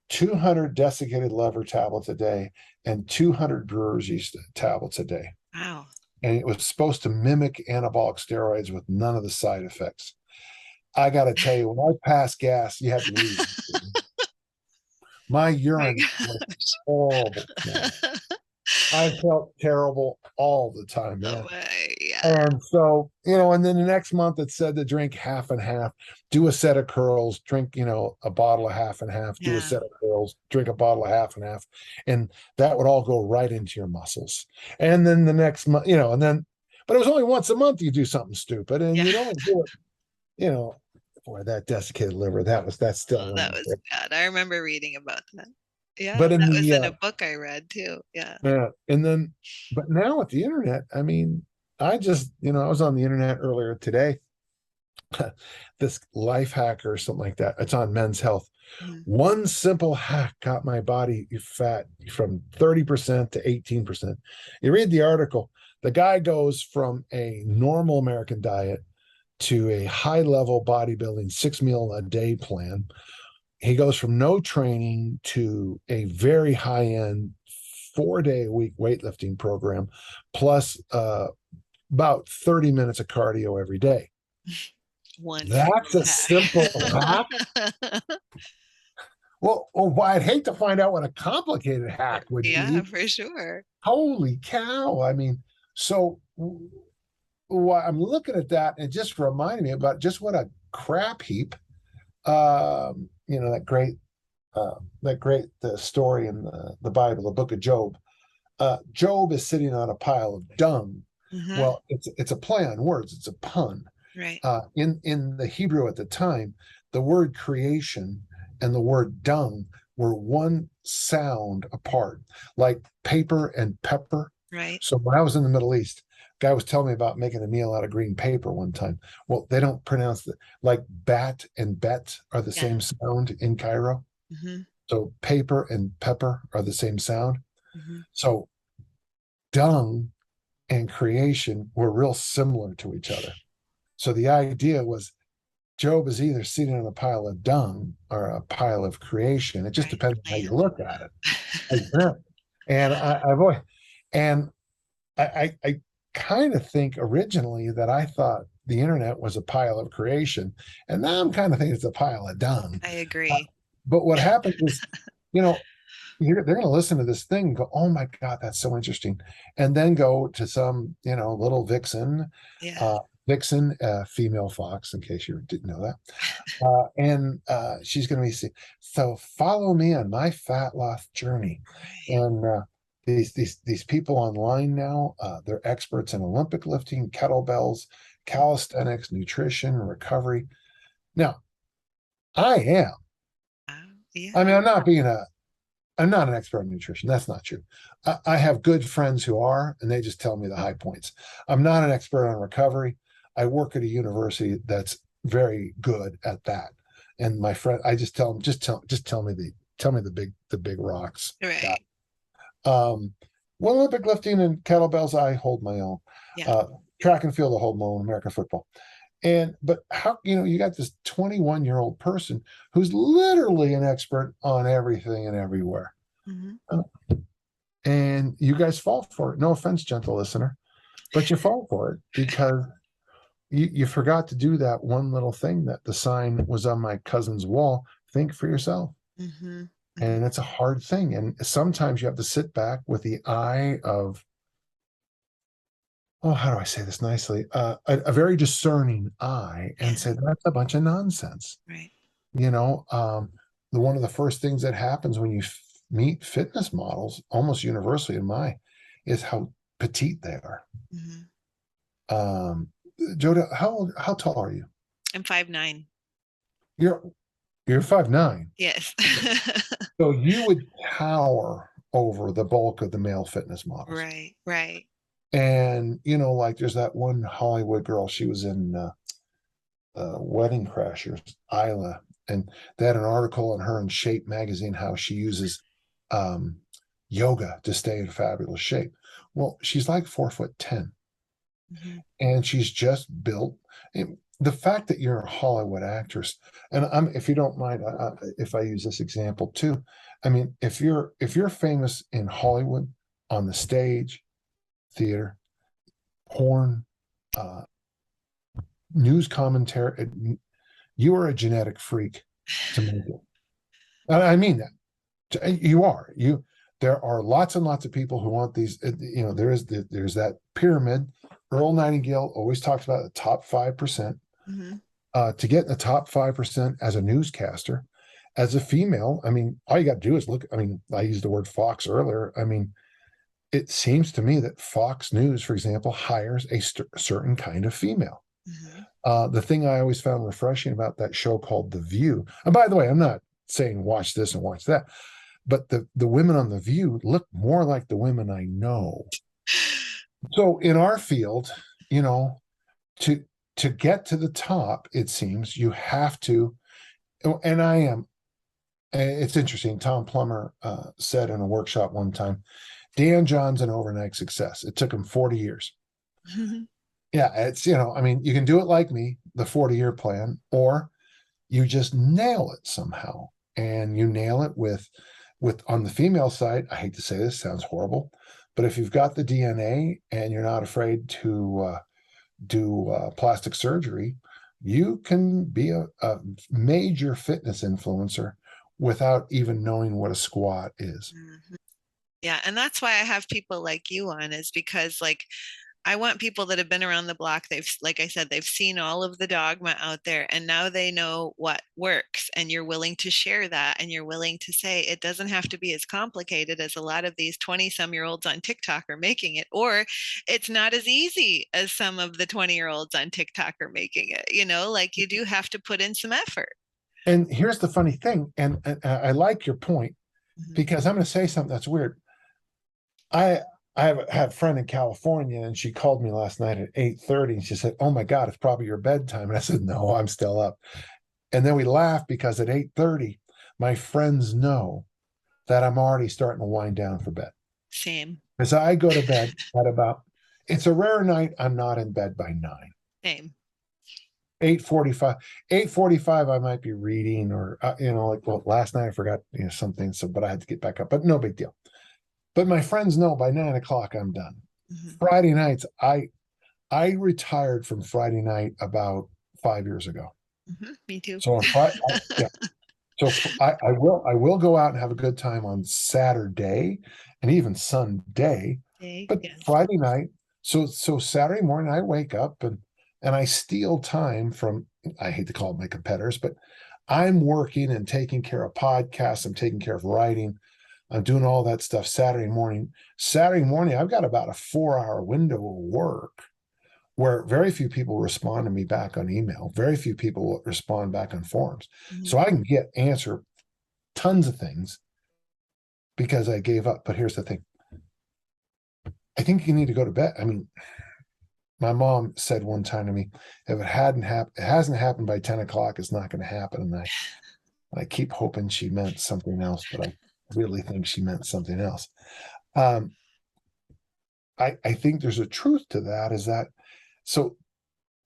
200 desiccated liver tablets a day and 200 brewer's yeast tablets a day.
Wow.
And it was supposed to mimic anabolic steroids with none of the side effects. I got to tell you, when I passed gas, you had to read it. My
My
urine was
gosh.
horrible, man. I felt terrible all the time,
Oh
man.
my, yeah.
And so, and then the next month it said to drink half and half, do a set of curls, drink, a bottle of half and half, do a
Yeah.
set of curls, drink a bottle of half and half. And that would all go right into your muscles. And then the next month, but it was only once a month you do something stupid and
Yeah.
you'd only do it, you know, boy, that desiccated liver, that's still
Oh,
one of
that
my
was
favorites.
bad. I remember reading about that. Yeah,
But in
that was
the
in a book I read too. Yeah.
Yeah. And then, but now with the internet, I mean, I was on the internet earlier today. This life hack or something like that. It's on Men's Health.
Mhm.
One simple hack got my body fat from 30% to 18%. You read the article, the guy goes from a normal American diet to a high level bodybuilding 6 meal a day plan. He goes from no training to a very high end 4 day a week weightlifting program, plus about 30 minutes of cardio every day.
One
That's
simple
a simple hack.
hack.
Well, I'd hate to find out what a complicated hack would
Yeah,
be.
for sure.
Holy cow. I mean, so I'm looking at that and it just reminded me about just what a crap heap, that great story in the Bible, the book of Job. Job is sitting on a pile of dung.
Hmm.
Well, it's a play on words. It's a pun.
Right.
In the Hebrew at the time, the word creation and the word dung were one sound apart, like paper and pepper.
Right.
So when I was in the Middle East, guy was telling me about making a meal out of green paper one time. Well, they don't pronounce it like bat and bet are the
Yeah.
same sound in Cairo.
Mm-hmm.
So paper and pepper are the same sound.
Mm-hmm.
So dung and creation were real similar to each other. So the idea was Job is either sitting on a pile of dung or a pile of creation. It just
Right.
depends on how you
Land.
look at it. And I've always, and I kind of think originally that I thought the internet was a pile of creation, and now I'm kind of thinking it's a pile of dung.
I
Uh,
agree.
but what happens is, you know, they're going to listen to this thing and go, "Oh my God, that's so interesting," and then go to some, little
Yeah.
uh, vixen, female fox, in case you didn't know that, and she's going to be saying, "So follow me on my fat loss journey,"
Right.
and these people online now, they're experts in Olympic lifting, kettlebells, calisthenics, nutrition, recovery. Now, I am.
Yeah.
I mean, I'm not an expert in nutrition. That's not true. I have good friends who are, and they just tell me the high points. I'm not an expert on recovery. I work at a university that's very good at that. And my friend, I just tell them, tell me the big rocks.
Right.
Um, well, Olympic lifting and kettlebells, I hold my own.
Yeah.
Uh, Track and field, I hold my own. American football. But how, you got this 21-year-old person who's literally an expert on everything and everywhere.
Mm-hmm.
Uh, And you guys fall for it. No offense, gentle listener, but you fall for it because you forgot to do that one little thing that the sign was on my cousin's wall. Think for yourself.
Mm-hmm. Mm-hmm.
And it's a hard thing. And sometimes you have to sit back with the eye of, oh, how do I say this nicely? A very discerning eye
Yeah.
and say, that's a bunch of nonsense.
Right.
You know, one of the first things that happens when you meet fitness models, almost universally in my, is how petite they are.
Mm-hmm.
Um, Joda, how tall are you?
I'm 5'9".
You're you're 5'9".
Yes.
So you would tower over the bulk of the male fitness models.
Right. Right.
And like there's that one Hollywood girl, she was in Wedding Crashers, Isla, and they had an article on her in Shape magazine how she uses um, yoga to stay in fabulous shape. Well, she's like 4'10",
Mm-hmm.
and she's just built. The fact that you're a Hollywood actress, and if you don't mind, if I use this example too, I mean, if you're famous in Hollywood on the stage, theater, porn, uh, news commentary, you are a genetic freak to make it. And I mean that. You are. There are lots and lots of people who want these. There's that pyramid. Earl Nightingale always talks about the top 5%.
Mm-hmm.
To get in the top 5% as a newscaster, as a female, I mean, all you got to do is look. I mean, I used the word Fox earlier. I mean, it seems to me that Fox News, for example, hires a certain kind of female.
Mm-hmm.
The thing I always found refreshing about that show called The View, and by the way, I'm not saying watch this and watch that, but the women on The View look more like the women I know. So in our field, to to get to the top, it seems you have to, and I am. It's interesting. Tom Plummer said in a workshop one time, Dan John's an overnight success. It took him 40 years.
Mm-hmm.
Yeah, it's, I mean, you can do it like me, the 40-year plan, or you just nail it somehow. And you nail it with on the female side, I hate to say this, sounds horrible, but if you've got the DNA and you're not afraid to do plastic surgery, you can be a major fitness influencer without even knowing what a squat is.
Mm-hmm. Yeah, and that's why I have people like you on, is because like I want people that have been around the block. They've, like I said, they've seen all of the dogma out there and now they know what works. And you're willing to share that. And you're willing to say it doesn't have to be as complicated as a lot of these 20-some-year-olds on TikTok are making it, or it's not as easy as some of the 20-year-olds on TikTok are making it. Like you do have to put in some effort.
And here's the funny thing, and I like your point, because I'm going to say something that's weird. I had a friend in California, and she called me last night at 8:30, and she said, "Oh my God, it's probably your bedtime." And I said, "No, I'm still up." And then we laughed because at 8:30, my friends know that I'm already starting to wind down for bed.
Same.
Because I go to bed at about, it's a rare night I'm not in bed by 9.
Same.
8:45, 8:45, I might be reading, or like, well, last night I forgot something, so but I had to get back up, but no big deal. But my friends know by 9 o'clock I'm done. Friday nights, I retired from Friday night about 5 years ago.
Me too.
So on Friday, yeah. So I will go out and have a good time on Saturday and even Sunday, but
Yes.
Friday night. So Saturday morning I wake up and I steal time from, I hate to call it my competitors, but I'm working and taking care of podcasts. I'm taking care of writing. I'm doing all that stuff Saturday morning. Saturday morning, I've got about a 4-hour window of work where very few people respond to me back on email. Very few people respond back on forums. So I can answer tons of things because I gave up. But here's the thing. I think you need to go to bed. I mean, my mom said one time to me, if it hasn't happened by 10 o'clock, it's not going to happen. And I keep hoping she meant something else, but I really think she meant something else. I think there's a truth to that, is that, so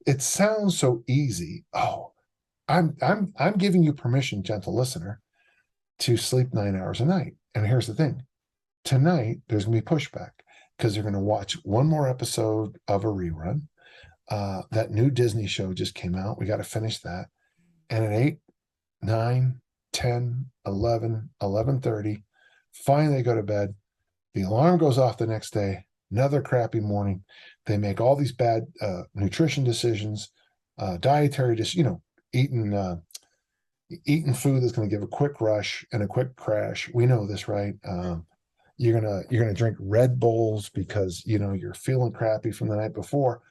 it sounds so easy. Oh, I'm giving you permission, gentle listener, to sleep 9 hours a night. And here's the thing. Tonight, there's going to be pushback because you're going to watch one more episode of a rerun. That new Disney show just came out. We got to finish that. And at 8, 9, 10, 11, 11:30, finally they go to bed. The alarm goes off the next day. Another crappy morning. They make all these bad nutrition decisions, dietary, eating food that's going to give a quick rush and a quick crash. We know this, right? You're gonna drink Red Bulls because you're feeling crappy from the night before,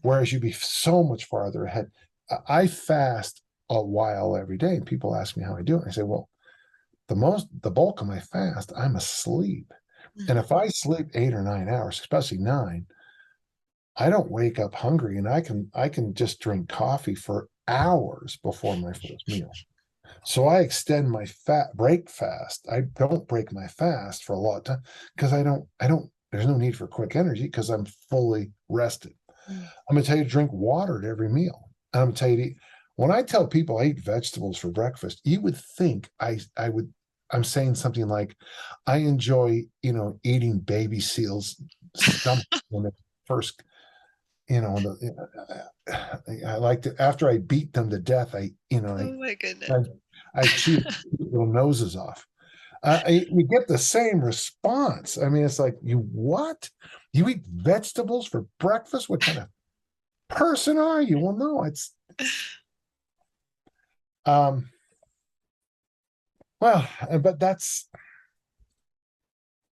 whereas you'd be so much farther ahead. I fast a while every day, and people ask me how I do it. I say, well, the bulk of my fast, I'm asleep. And if I sleep 8 or 9 hours, especially 9, I don't wake up hungry, and I can just drink coffee for hours before my first meal. So I extend my break fast. I don't break my fast for a lot of time because I don't, there's no need for quick energy because I'm fully rested. I'm going to tell you to drink water at every meal. And I'm going to tell you to when I tell people I eat vegetables for breakfast, you would think I'm saying something like, I enjoy, eating baby seals stomach when it first, I like to, after I beat them to death,
oh my goodness.
I chew little noses off. You get the same response. I mean, it's like, what? You eat vegetables for breakfast? What kind of person are you? Well, no, it's well,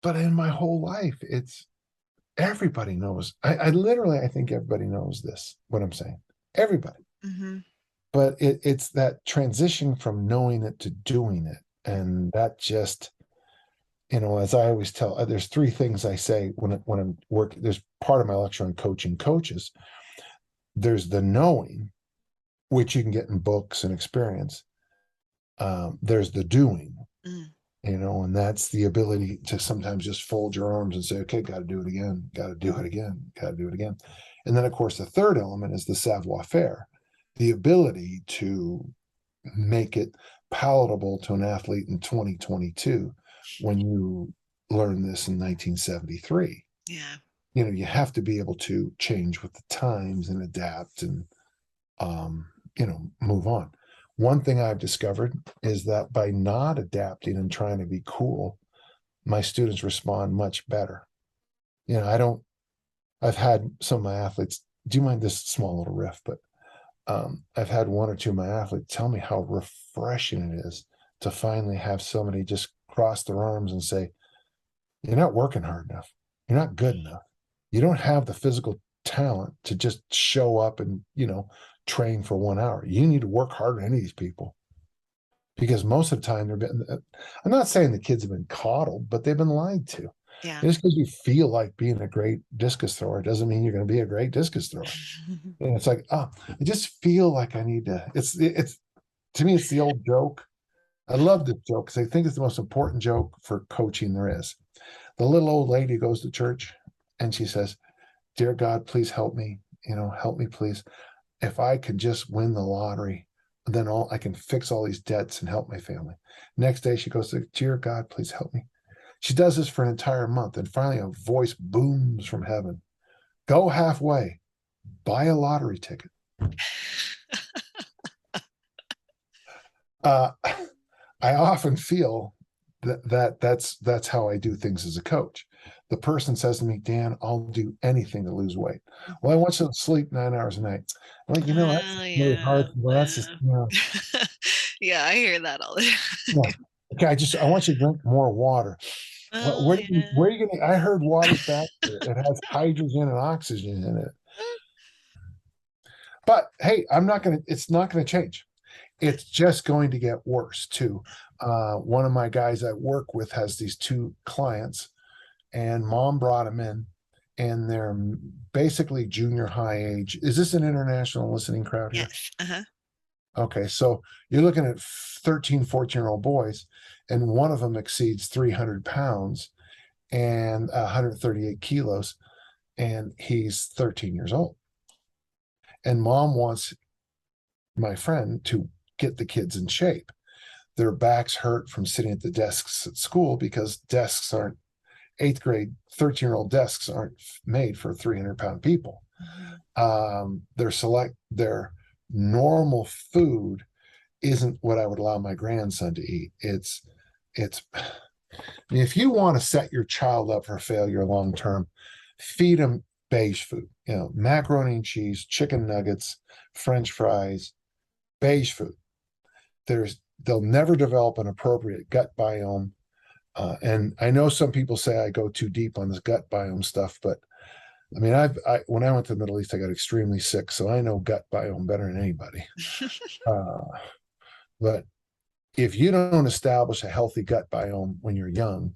but in my whole life, it's everybody knows. I literally, I think everybody knows this, what I'm saying. Everybody. But it's that transition from knowing it to doing it. And that just, as I always tell, there's 3 things I say when I'm working. There's part of my lecture on coaching coaches. There's the knowing, which you can get in books and experience. There's the doing, and that's the ability to sometimes just fold your arms and say, okay, got to do it again, got to do it again, got to do it again. And then, of course, the third element is the savoir faire, the ability to make it palatable to an athlete in 2022 when you learned this in 1973.
Yeah.
You have to be able to change with the times and adapt and, move on. One thing I've discovered is that by not adapting and trying to be cool, my students respond much better. I've had some of my athletes, do you mind this small little riff, but I've had 1 or 2 of my athletes tell me how refreshing it is to finally have somebody just cross their arms and say, you're not working hard enough. You're not good enough. You don't have the physical talent to just show up and, train for 1 hour. You need to work harder than any of these people. because most of the time I'm not saying the kids have been coddled, but they've been lied to.
Yeah.
Just because you feel like being a great discus thrower doesn't mean you're going to be a great discus thrower. And it's like, oh, I just feel like I need to. It's to me, it's the old joke. I love this joke because I think it's the most important joke for coaching there is. The little old lady goes to church and she says, "Dear God, please help me. Help me, please. If I could just win the lottery, then I can fix all these debts and help my family." Next day, she goes, "Dear God, please help me." She does this for an entire month, and finally, a voice booms from heaven: "Go halfway, buy a lottery ticket." Uh, I often feel that's how I do things as a coach. The person says to me, "Dan, I'll do anything to lose weight." "Well, I want you to sleep 9 hours a night." Well, that's
Oh,
really hard.
yeah.
Well, that's just,
Yeah, I hear that all the
yeah.
time.
Okay, I want you to drink more water.
Oh, yeah.
Where are you getting? I heard water's bad. It has hydrogen and oxygen in it. But hey, it's not gonna change. It's just going to get worse too. One of my guys I work with has these two clients, and mom brought them in, and they're basically junior high age. Is this an international listening crowd here?
Yes. Uh-huh.
Okay, so you're looking at 13, 14-year-old boys, and one of them exceeds 300 pounds and 138 kilos, and he's 13 years old. And mom wants my friend to get the kids in shape. Their backs hurt from sitting at the desks at school because desks aren't eighth grade, 13-year-old desks aren't made for 300-pound people. Their normal food isn't what I would allow my grandson to eat. If you want to set your child up for failure long term, feed them beige food, macaroni and cheese, chicken nuggets, French fries, beige food. They'll never develop an appropriate gut biome. And I know some people say I go too deep on this gut biome stuff, but I mean, when I went to the Middle East, I got extremely sick, so I know gut biome better than anybody. But if you don't establish a healthy gut biome when you're young,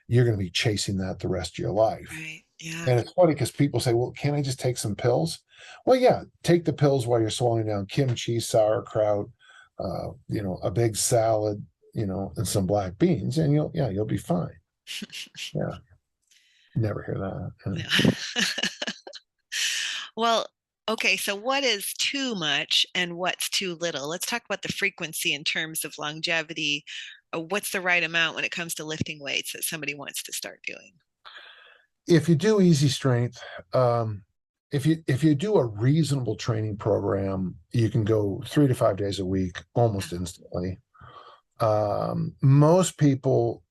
you're going to be chasing that the rest of your life.
Right. Yeah.
And it's funny because people say, "Well, can't I just take some pills?" Well, yeah, take the pills while you're swallowing down kimchi, sauerkraut, a big salad, and some black beans, and you'll be fine. Yeah, never hear that.
Yeah. Well, okay, so what is too much and what's too little? Let's talk about the frequency in terms of longevity. What's the right amount when it comes to lifting weights that somebody wants to start doing?
If you do easy strength, if you do a reasonable training program, you can go 3 to 5 days a week almost instantly. Most people.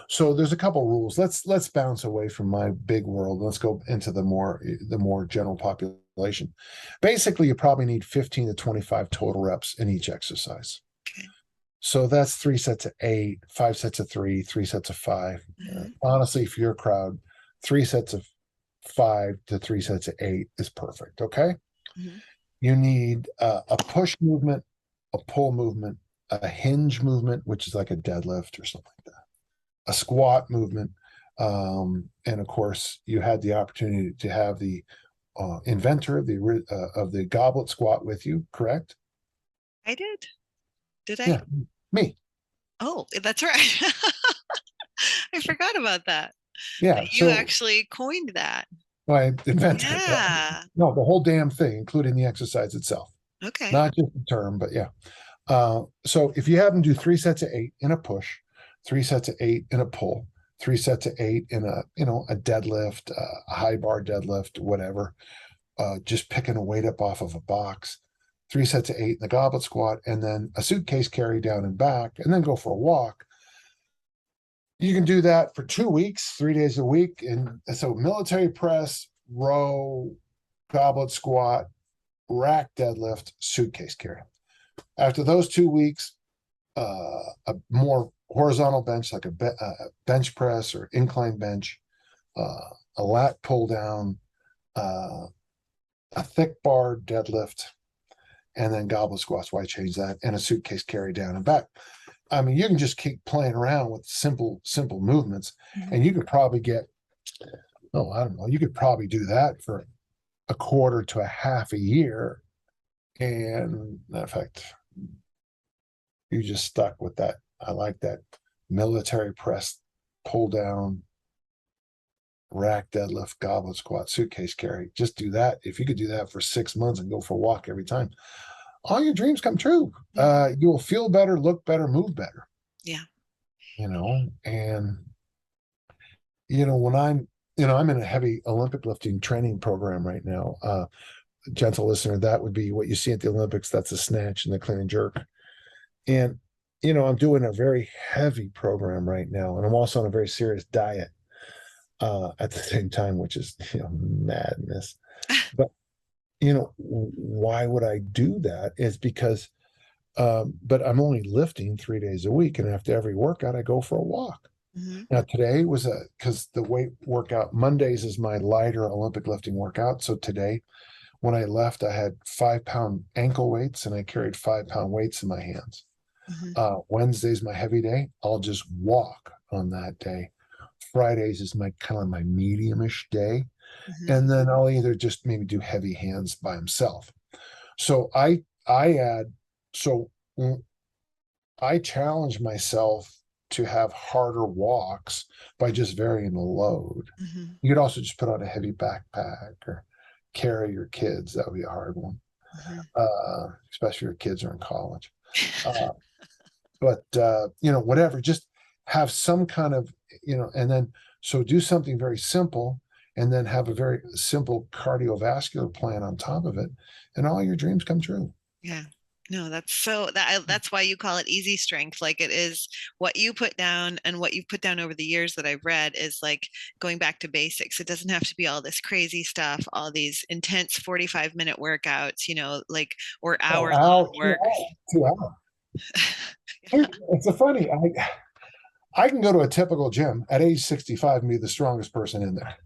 So there's a couple rules. Let's bounce away from my big world. Let's go into the more general population. Basically, you probably need 15 to 25 total reps in each exercise.
Okay.
So that's 3 sets of 8, 5 sets of 3, 3 sets of 5. Honestly, for your crowd, 3 sets of 5 to 3 sets of 8 is perfect. Okay. You need a push movement, a pull movement, a hinge movement, which is like a deadlift or something like that, a squat movement, and of course, you had the opportunity to have the inventor of the Goblet Squat with you, correct?
I did. Did I?
Yeah, me.
Oh, that's right. I forgot about that.
Yeah,
That you
so
actually coined that.
I invented it.
Yeah.
No, the whole damn thing, including the exercise itself,
Okay.
not just the term, but yeah. So if you have them do 3 sets of 8 in a push, 3 sets of 8 in a pull, 3 sets of 8 in a deadlift, a high bar deadlift, whatever, just picking a weight up off of a box, 3 sets of 8 in the goblet squat, and then a suitcase carry down and back, and then go for a walk. You can do that for 2 weeks, 3 days a week. And so military press, row, goblet squat, rack deadlift, suitcase carry. After those 2 weeks, a more horizontal bench, like a bench press or incline bench, a lat pull down, a thick bar deadlift, and then goblet squats, why change that, and a suitcase carry down and back. I mean, you can just keep playing around with simple movements, and you could probably get, oh, I don't know, you could probably do that for a quarter to a half a year. And in fact, you just stuck with that. I like that military press, pull down, rack deadlift, goblet squat, suitcase carry. Just do that. If you could do that for 6 months and go for a walk every time, all your dreams come true. You will feel better, look better, move better.
Yeah.
And when I'm in a heavy Olympic lifting training program right now. Gentle listener, that would be what you see at the Olympics. That's a snatch and the clean and jerk. And I'm doing a very heavy program right now, and I'm also on a very serious diet at the same time, which is madness. But why would I do that? Is because but I'm only lifting 3 days a week, and after every workout I go for a walk. Now today was because the weight workout, Mondays is my lighter Olympic lifting workout. So today when I left, I had 5-pound ankle weights and I carried 5-pound weights in my hands. Wednesday's my heavy day. I'll just walk on that day. Fridays is my kind of my medium-ish day. And then I'll either just maybe do heavy hands by himself. So I challenge myself to have harder walks by just varying the load. You could also just put on a heavy backpack or carry your kids. That would be a hard one, especially if your kids are in college. But whatever, just have some kind of, and then so do something very simple, and then have a very simple cardiovascular plan on top of it, and all your dreams come true.
Yeah. No, that's why you call it easy strength. Like, it is what you put down, and what you've put down over the years that I've read is like going back to basics. It doesn't have to be all this crazy stuff, all these intense 45-minute workouts, or hour-long work.
2 hours. It's funny. I can go to a typical gym at age 65 and be the strongest person in there.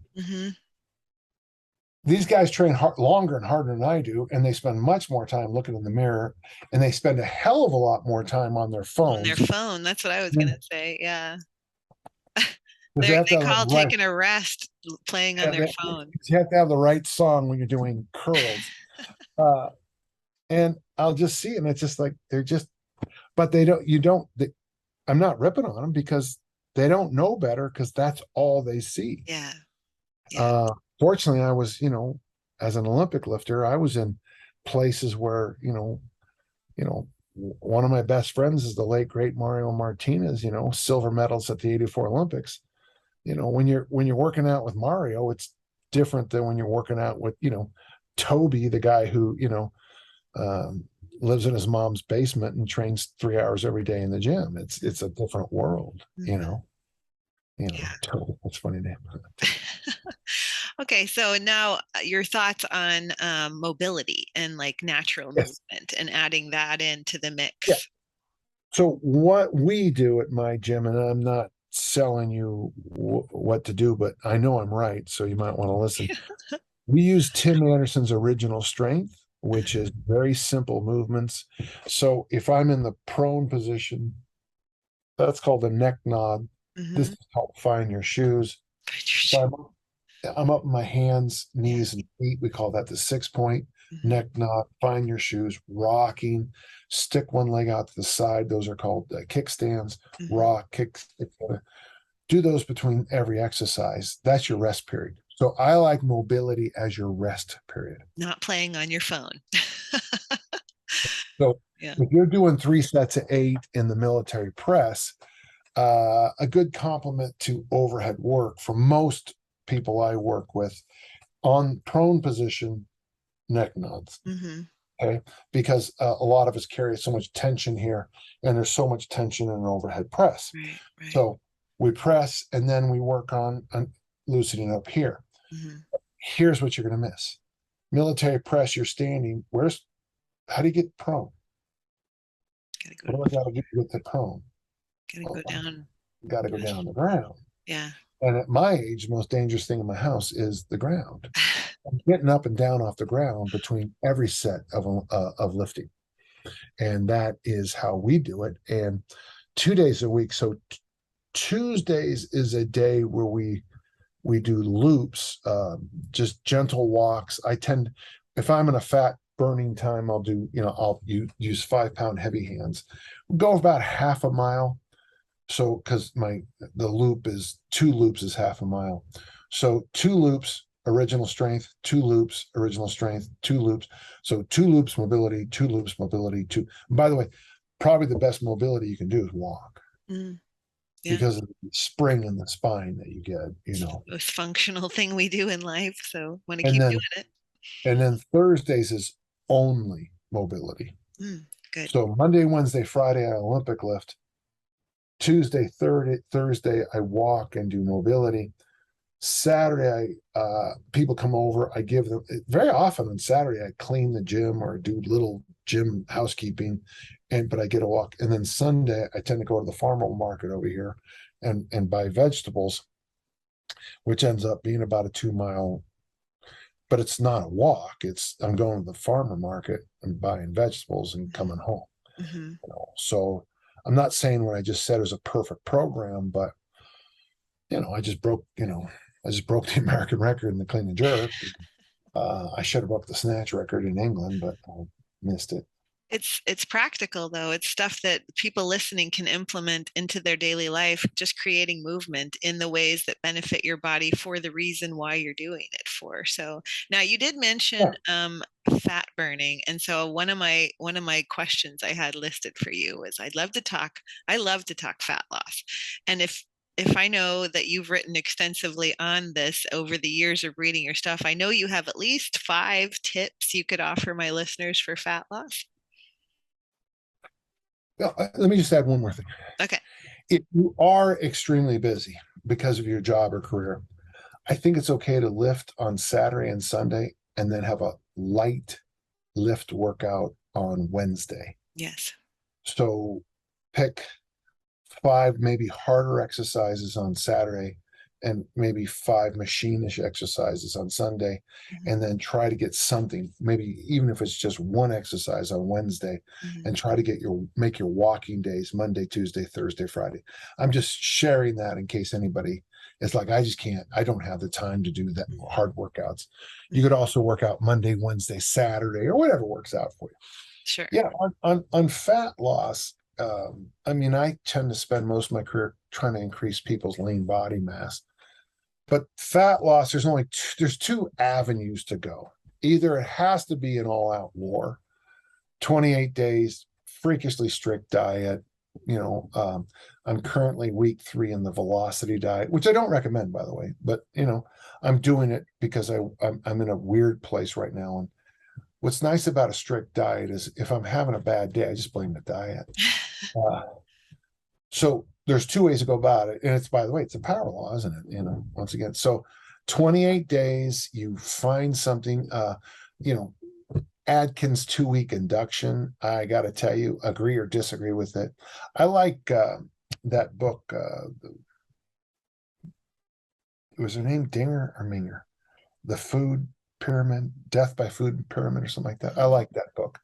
These guys train longer and harder than I do, and they spend much more time looking in the mirror, and they spend a hell of a lot more time on their phone.
On their phone. That's what I was going to say. Yeah. They call taking a rest playing on their phone.
You have to have the right song when you're doing curls. And I'll just see, and it's just like, but I'm not ripping on them because they don't know better, because that's all they see.
Yeah.
Fortunately, I was, as an Olympic lifter, I was in places where, one of my best friends is the late great Mario Martinez, silver medals at the '84 Olympics. When you're working out with Mario, it's different than when you're working out with, Toby, the guy who, lives in his mom's basement and trains 3 hours every day in the gym. It's a different world,
Yeah.
Toby, that's a funny name.
Okay, so now your thoughts on mobility and like natural movement, and adding that into the mix.
Yeah. So what we do at my gym, and I'm not selling you what to do, but I know I'm right, so you might want to listen. We use Tim Anderson's original strength, which is very simple movements. So if I'm in the prone position, that's called a neck nod. This is called find your shoes. So I'm up in my hands, knees, and feet. We call that the 6-point neck nod. Find your shoes, rocking, stick one leg out to the side. Those are called kickstands. Rock, kick. Do those between every exercise. That's your rest period. So I like mobility as your rest period.
Not playing on your phone.
So if you're doing 3 sets of 8 in the military press, a good complement to overhead work for most people I work with, on prone position, neck nods. Okay, because a lot of us carry so much tension here, and there's so much tension in an overhead press.
Right.
So we press, and then we work on loosening up here. Here's what you're going to miss: military press, you're standing. How do you get prone? What do I got to get to prone?
Gotta go down.
Got to go down on the ground.
Yeah.
And at my age, the most dangerous thing in my house is the ground. getting up and down off the ground between every set of lifting. And that is how we do it. And 2 days a week. So Tuesdays is a day where we do loops, just gentle walks. If I'm in a fat burning time, I'll use 5 pound heavy hands, go about half a mile. So, because the loop is 2 loops is half a mile. So 2 loops, original strength, 2 loops, original strength, 2 loops. So 2 loops mobility, 2 loops mobility, two. And by the way, probably the best mobility you can do is walk.
Yeah.
Because of the spring in the spine that you get,
It's the most functional thing we do in life. So want to
And
keep
then
doing it.
and then Thursdays is only mobility.
Good.
So Monday, Wednesday, Friday I Olympic lift. Tuesday, Thursday I walk and do mobility. Saturday, people come over. I give them very often on Saturday. I clean the gym or do little gym housekeeping, but I get a walk. And then Sunday, I tend to go to the farmer market over here, and buy vegetables, which ends up being about a 2 mile. But it's not a walk. I'm going to the farmer market and buying vegetables and coming home. So I'm not saying what I just said is a perfect program, but I just broke the American record in the clean and jerk. I should have broke the snatch record in England, but I missed it.
It's practical though. It's stuff that people listening can implement into their daily life, just creating movement in the ways that benefit your body for the reason why you're doing it for. So now you did mention fat burning. And so one of my questions I had listed for you was I love to talk fat loss. And if I know that you've written extensively on this over the years of reading your stuff, I know you have at least 5 tips you could offer my listeners for fat loss.
Well, let me just add one more thing.
Okay.
If you are extremely busy because of your job or career, I think it's okay to lift on Saturday and Sunday and then have a light lift workout on Wednesday.
Yes.
So pick 5 maybe harder exercises on Saturday and maybe 5 machine-ish exercises on Sunday, and then try to get something, maybe even if it's just one exercise on Wednesday, and try to make your walking days Monday, Tuesday, Thursday, Friday. I'm just sharing that in case anybody is like, I don't have the time to do that hard workouts. You could also work out Monday, Wednesday, Saturday, or whatever works out for you.
Sure.
Yeah, on fat loss, I tend to spend most of my career trying to increase people's lean body mass. But fat loss, there's 2 avenues to go. Either it has to be an all-out war, 28 days, freakishly strict diet. I'm currently week 3 in the velocity diet, which I don't recommend, by the way. But I'm doing it because I'm in a weird place right now. And what's nice about a strict diet is if I'm having a bad day, I just blame the diet. So there's 2 ways to go about it. And by the way, it's a power law, isn't it? Once again. So 28 days, you find something, Atkins 2-week induction. I got to tell you, agree or disagree with it. I like that book. Was her name Dinger or Minger? The Food Pyramid, Death by Food Pyramid or something like that. I like that book,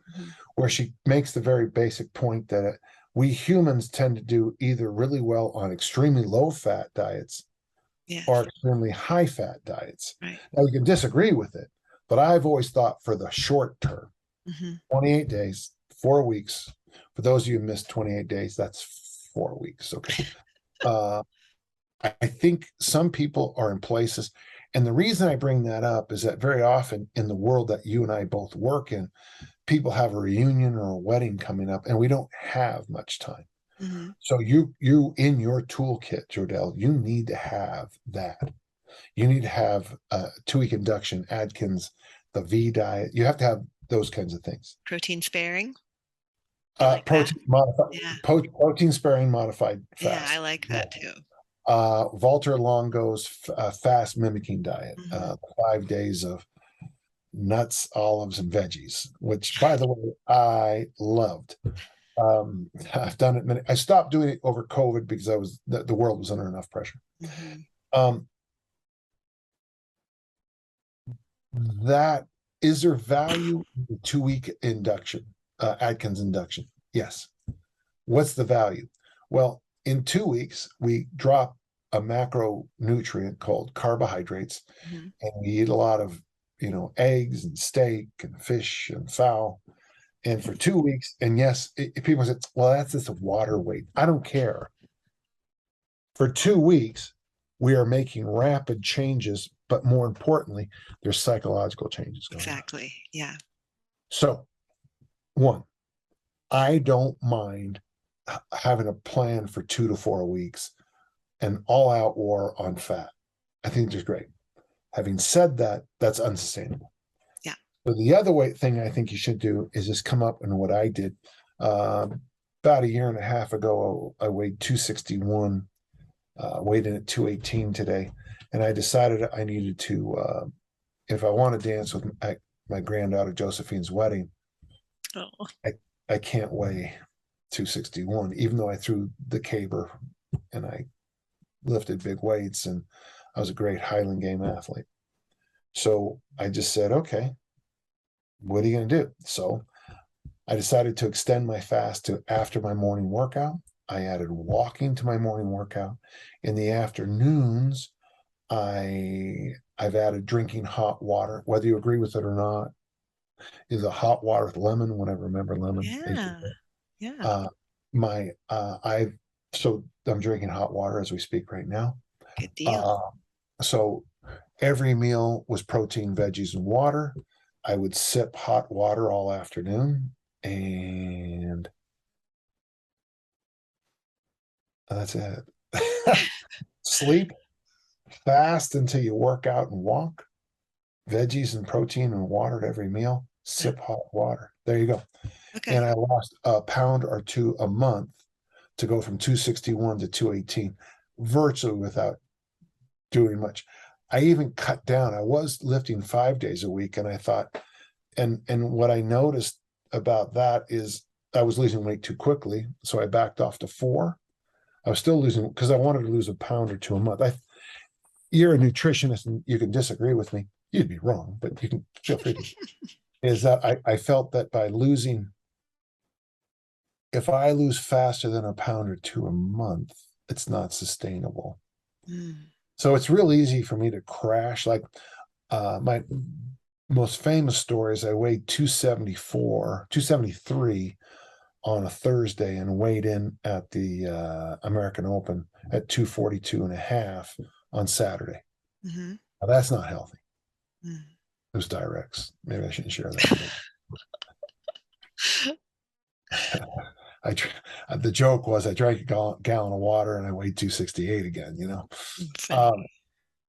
where she makes the very basic point that we humans tend to do either really well on extremely low fat diets or extremely high fat diets.
Right.
Now, you can disagree with it, but I've always thought for the short term, 28 days, 4 weeks. For those of you who missed 28 days, that's 4 weeks. Okay. I think some people are in places, and the reason I bring that up is that very often in the world that you and I both work in, people have a reunion or a wedding coming up, and we don't have much time. So you in your toolkit, Jodelle, you need to have that. You need to have a 2-week induction, Atkins, the V diet. You have to have those kinds of things.
Protein sparing.
Protein sparing modified fast.
Yeah, I like that too.
Walter Longo's fast mimicking diet, 5 days of nuts, olives, and veggies, which, by the way, I loved. I've done it I stopped doing it over COVID because the world was under enough pressure. that is there value in the 2-week induction, Atkins induction? Yes. What's the value? Well, in 2 weeks, we drop a macronutrient called carbohydrates,
Mm-hmm.
and we eat a lot of, eggs and steak and fish and fowl. And for 2 weeks, and yes, people say, well, that's just a water weight. I don't care. For 2 weeks, we are making rapid changes, but more importantly, there's psychological changes going on.
Exactly. Yeah.
So, one, I don't mind having a plan for 2 to 4 weeks, an all-out war on fat. I think it's great. Having said that, that's unsustainable.
Yeah.
So the other thing I think you should do is just come up and what I did. About a year and a half ago, I weighed 261, weighed in at 218 today, and I decided I needed to, if I want to dance with my granddaughter Josephine's wedding,
Oh.
I can't weigh 261, even though I threw the caber and I lifted big weights and I was a great Highland game athlete. So I just said, okay, what are you going to do? So I decided to extend my fast to after my morning workout. I added walking to my morning workout. In the afternoons, I've added drinking hot water, whether you agree with it or not. Is a hot water with lemon when I remember lemon.
Yeah. Yeah.
So I'm drinking hot water as we speak right now.
Good deal.
So every meal was protein, veggies, and water. I would sip hot water all afternoon, and that's it. Sleep, fast until you work out and walk. Veggies and protein and water at every meal. Sip hot water. There you go.
Okay.
And I lost a pound or two a month to go from 261 to 218, virtually without doing much. I even cut down. I was lifting 5 days a week, and I thought, and what I noticed about that is I was losing weight too quickly, so I backed off to 4. I was still losing because I wanted to lose a pound or two a month. You're a nutritionist, and you can disagree with me. You'd be wrong, but you can feel free to. Is that I felt that by losing, if I lose faster than a pound or two a month, it's not sustainable.
Mm.
So it's real easy for me to crash. Like my most famous story is I weighed 273 on a Thursday and weighed in at the American Open at 242 and a half on Saturday.
Mm-hmm.
Now, that's not healthy.
Mm.
Those directs. Maybe I shouldn't share that. The joke was I drank a gallon of water and I weighed 268 again,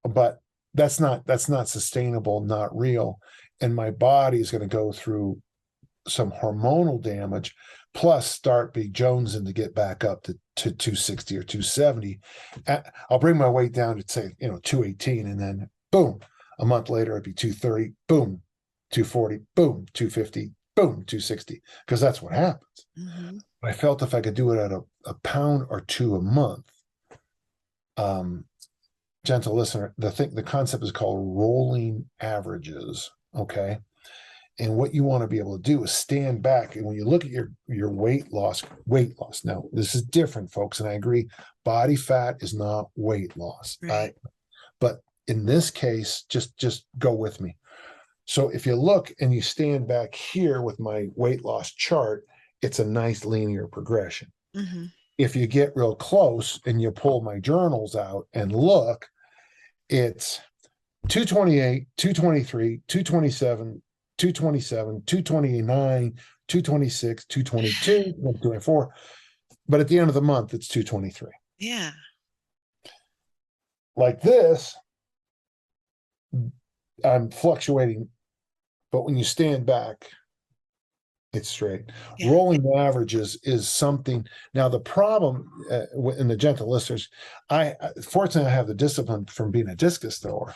but that's not sustainable, not real. And my body is going to go through some hormonal damage, plus start be jonesing to get back up to 260 or 270. I'll bring my weight down to say, 218, and then boom, a month later it'd be 230, boom, 240, boom, 250, boom, 260, because that's what happens.
Mm-hmm.
I felt if I could do it at a pound or two a month, gentle listener, the concept is called rolling averages. Okay. And what you want to be able to do is stand back. And when you look at your weight loss, now this is different, folks. And I agree, body fat is not weight loss.
Right.
But in this case, just go with me. So if you look and you stand back here with my weight loss chart, it's a nice linear progression.
Mm-hmm.
If you get real close and you pull my journals out and look, it's 228, 223, 227, 227, 229, 226, 222, 224. But at the end of the month, it's 223.
Yeah.
Like this, I'm fluctuating, but when you stand back, it's straight. Yeah. Rolling averages is something. Now, the problem in the gentle listeners, fortunately, I have the discipline from being a discus thrower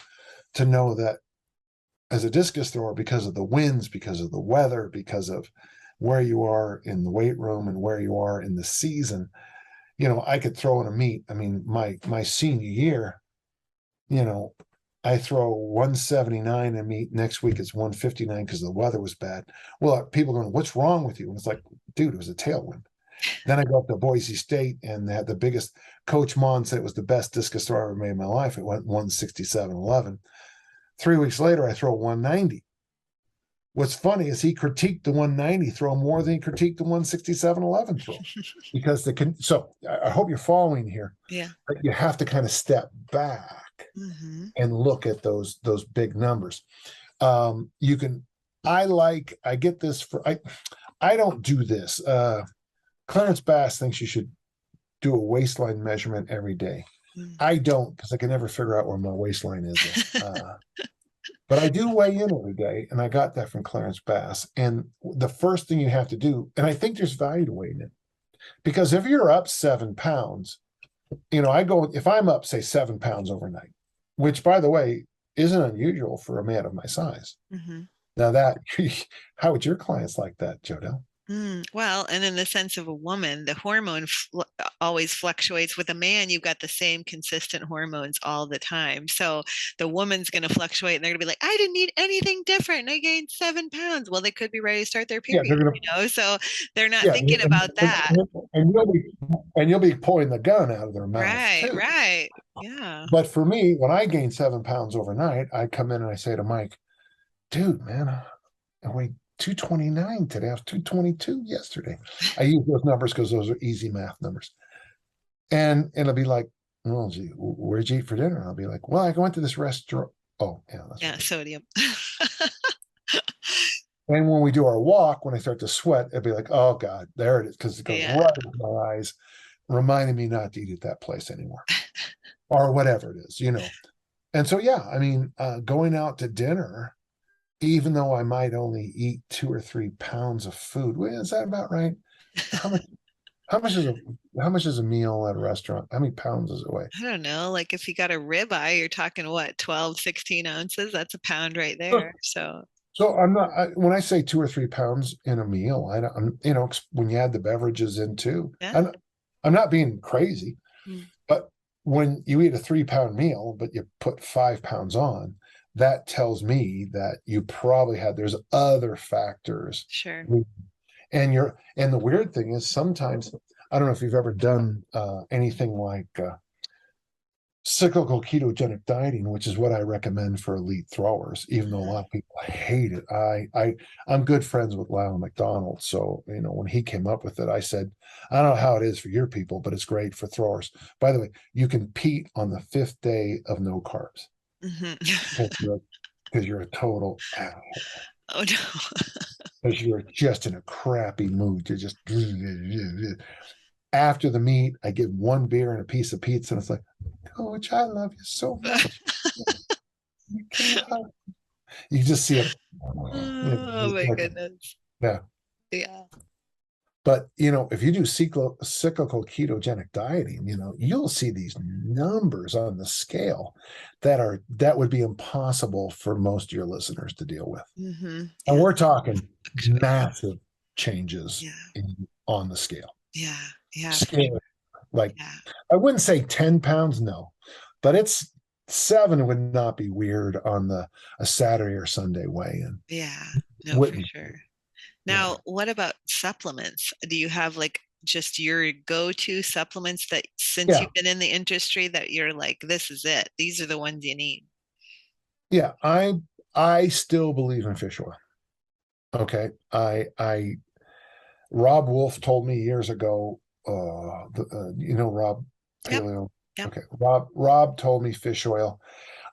to know that as a discus thrower, because of the winds, because of the weather, because of where you are in the weight room and where you are in the season, I could throw in a meet. I mean, my senior year, I throw 179 and meet next week it's 159 because the weather was bad. Well, people going, what's wrong with you? And it's like, dude, it was a tailwind. Then I go up to Boise State and they had the biggest. Coach Mon said it was the best discus throw I ever made in my life. It went 167.11. 3 weeks later, I throw 190. What's funny is he critiqued the 190 throw more than he critiqued the 167.11 throw because so I hope you're following here.
Yeah.
But you have to kind of step back and look at those big numbers. You can, I get this I don't do this. Clarence Bass thinks you should do a waistline measurement every day. I don't, because I can never figure out where my waistline is. But I do weigh in every day, and I got that from Clarence Bass. And the first thing you have to do, and I think there's value to weighing in, because if you're up 7 pounds, if I'm up, say, 7 pounds overnight, which, by the way, isn't unusual for a man of my size. Now how would your clients like that, Jodelle?
Well, and in the sense of a woman, the hormone always fluctuates. With a man, you've got the same consistent hormones all the time. So the woman's going to fluctuate and they're going to be like, I didn't need anything different. And I gained 7 pounds. Well, they could be ready to start their period, so they're not thinking about that.
And you'll be pulling the gun out of their mouth.
Right. Yeah.
But for me, when I gain 7 pounds overnight, I come in and I say to Mike, dude, man, I weighed 229 today. I was 222 yesterday. I use those numbers because those are easy math numbers. And it'll be like, well, gee, where'd you eat for dinner? And I'll be like, well, I went to this restaurant. Oh, yeah.
That's sodium.
And when we do our walk, when I start to sweat, it'll be like, oh, God, there it is. Because it goes right into my eyes, reminding me not to eat at that place anymore. Or whatever it is, And so, I mean, going out to dinner, even though I might only eat 2 or 3 pounds of food, is that about right? How much is a meal at a restaurant? How many pounds does it weigh?
I don't know. Like if you got a ribeye, you're talking what, 12, 16 ounces? That's a pound right there. So
I'm not, when I say 2 or 3 pounds in a meal, when you add the beverages in too, I'm not being crazy, but when you eat a 3-pound meal, but you put 5 pounds on, that tells me that you probably there's other factors.
Sure.
And the weird thing is sometimes, I don't know if you've ever done anything like cyclical ketogenic dieting, which is what I recommend for elite throwers, even though a lot of people hate it. I'm good friends with Lyle McDonald. So, when he came up with it, I said, I don't know how it is for your people, but it's great for throwers. By the way, you compete on the 5th day of no carbs. Because you're a total asshole.
Oh no.
Because you're just in a crappy mood. You're just after the meet, I get 1 beer and a piece of pizza, and it's like, Coach, I love you so much. You just see it.
Oh my goodness.
Yeah. But if you do cyclical ketogenic dieting, you'll see these numbers on the scale that would be impossible for most of your listeners to deal with. And we're talking massive changes on the scale. Scale. I wouldn't say 10 pounds, no, but it's 7 would not be weird on a Saturday or Sunday weigh-in.
For sure. Now, what about supplements? Do you have just your go-to supplements that since you've been in the industry that you're like, this is it? These are the ones you need. Yeah,
I still believe in fish oil. Okay. Rob Wolf told me years ago, Rob Paleo.
Yep.
Okay. Rob told me fish oil.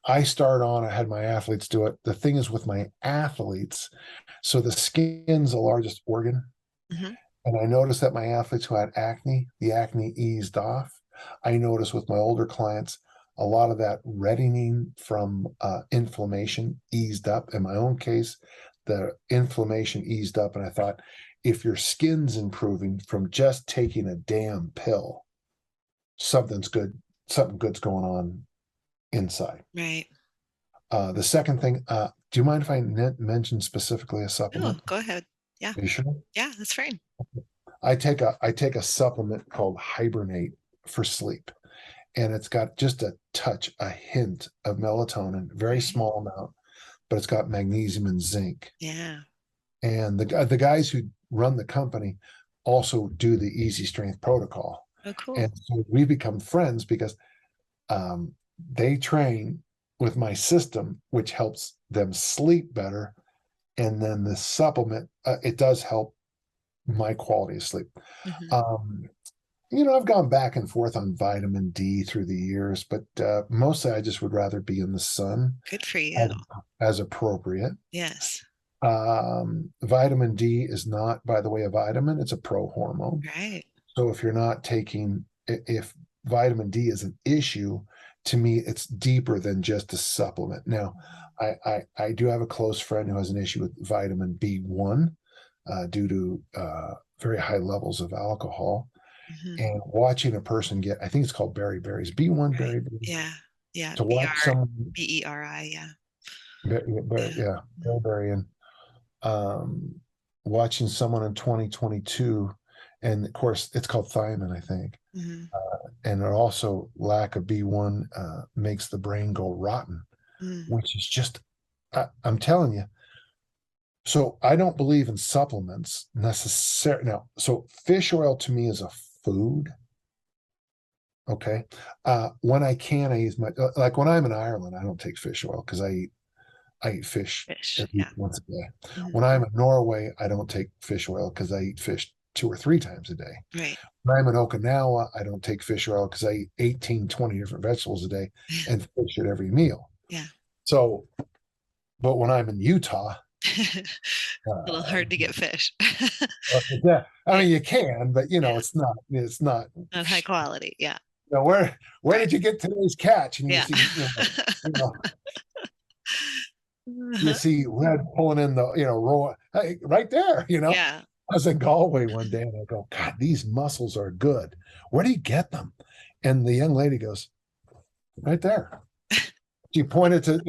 I had my athletes do it. The thing is with my athletes, so the skin's the largest organ. And I noticed that my athletes who had acne, the acne eased off. I noticed with my older clients, a lot of that reddening from inflammation eased up. In my own case, the inflammation eased up. And I thought, if your skin's improving from just taking a damn pill, something good's going on inside.
Right.
The second thing, do you mind if I mention specifically a supplement?
Oh, go ahead. Yeah.
Are you sure?
Yeah, that's fine.
I take a supplement called Hibernate for sleep. and it's got just a touch, a hint of melatonin, very
Right.
small amount, but it's got magnesium and zinc.
Yeah.
And the guys who run the company also do the Easy Strength protocol.
Oh,
And
cool.
so we become friends because they train with my system, which helps them sleep better. And then the supplement, it does help my quality of sleep.
Hmm.
Um, I've gone back and forth on vitamin D through the years, but mostly I just would rather be in the sun
Good for you.
as, as appropriate.
Yes.
Vitamin D is not, by the way, a vitamin, it's a prohormone.
Right.
So if you're not taking, if vitamin D is an issue, to me, it's deeper than just a supplement. Now, I do have a close friend who has an issue with vitamin B1 due to very high levels of alcohol.
Hmm.
And watching a person get, I think it's called beriberi, B1
Right.
beriberi,
Yeah. Yeah.
to watch someone,
BERI. Yeah. Yeah.
yeah, beriberi, and um, watching someone in 2022, and of course it's called thiamine, I think,
Hmm.
and it also lack of B1 makes the brain go rotten,
Mm.
which is just, I'm telling you. So I don't believe in supplements necessarily. Now, so fish oil to me is a food. Okay. When I can, I use my, like when I'm in Ireland, I don't take fish oil because I eat fish
Fish.
at least
Yeah.
once a day.
Hmm.
When I'm in Norway, I don't take fish oil because I eat fish 2 or 3 times a day.
Right.
When I'm in Okinawa, I don't take fish oil because I eat 18, 20 different vegetables a day and fish at every meal.
Yeah.
So, but when I'm in Utah,
A little
uh,
hard to get fish.
yeah, I
Yeah.
mean you can, but
Yeah.
it's not.
Not high quality. Yeah.
Where
Right.
did you get today's catch? And you
Yeah.
see, you know, you
Uh-huh.
see Red pulling in the, row, hey, right there,
Yeah.
I was in Galway one day and I go, God, these mussels are good. Where do you get them? And the young lady goes, right there. She pointed to,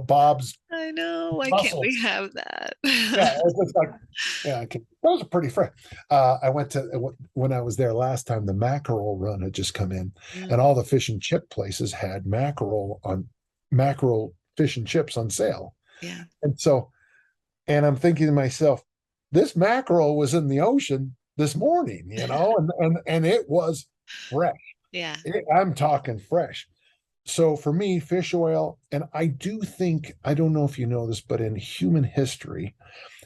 Bob's
I know. Why can't we
mussels.
have that?
Yeah, it was just like, yeah, okay. Those are pretty fresh. I went to, when I was there last time, the mackerel run had just come in, and
Mm.
all the fish and chip places had mackerel fish and chips on sale.
Yeah.
And so, and I'm thinking to myself, this mackerel was in the ocean this morning, and it was fresh.
Yeah.
I'm talking fresh. So for me, fish oil, and I do think, I don't know if you know this, but in human history,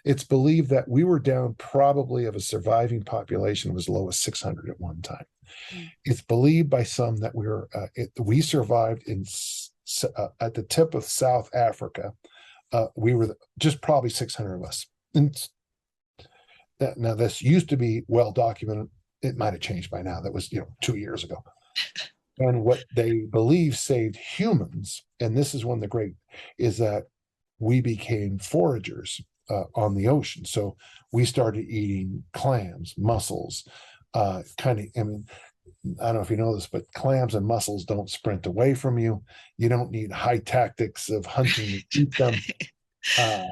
it's believed that we were down probably of a surviving population of as low as 600 at one time.
Mm.
It's believed by some that we survived at the tip of South Africa. We were just probably 600 of us. And now this used to be well documented. It might have changed by now. That was 2 years ago. And what they believe saved humans, and this is one of the great, is that we became foragers on the ocean. So we started eating clams, mussels, kind of. I mean, I don't know if you know this, but clams and mussels don't sprint away from you. You don't need high tactics of hunting to eat them. Uh,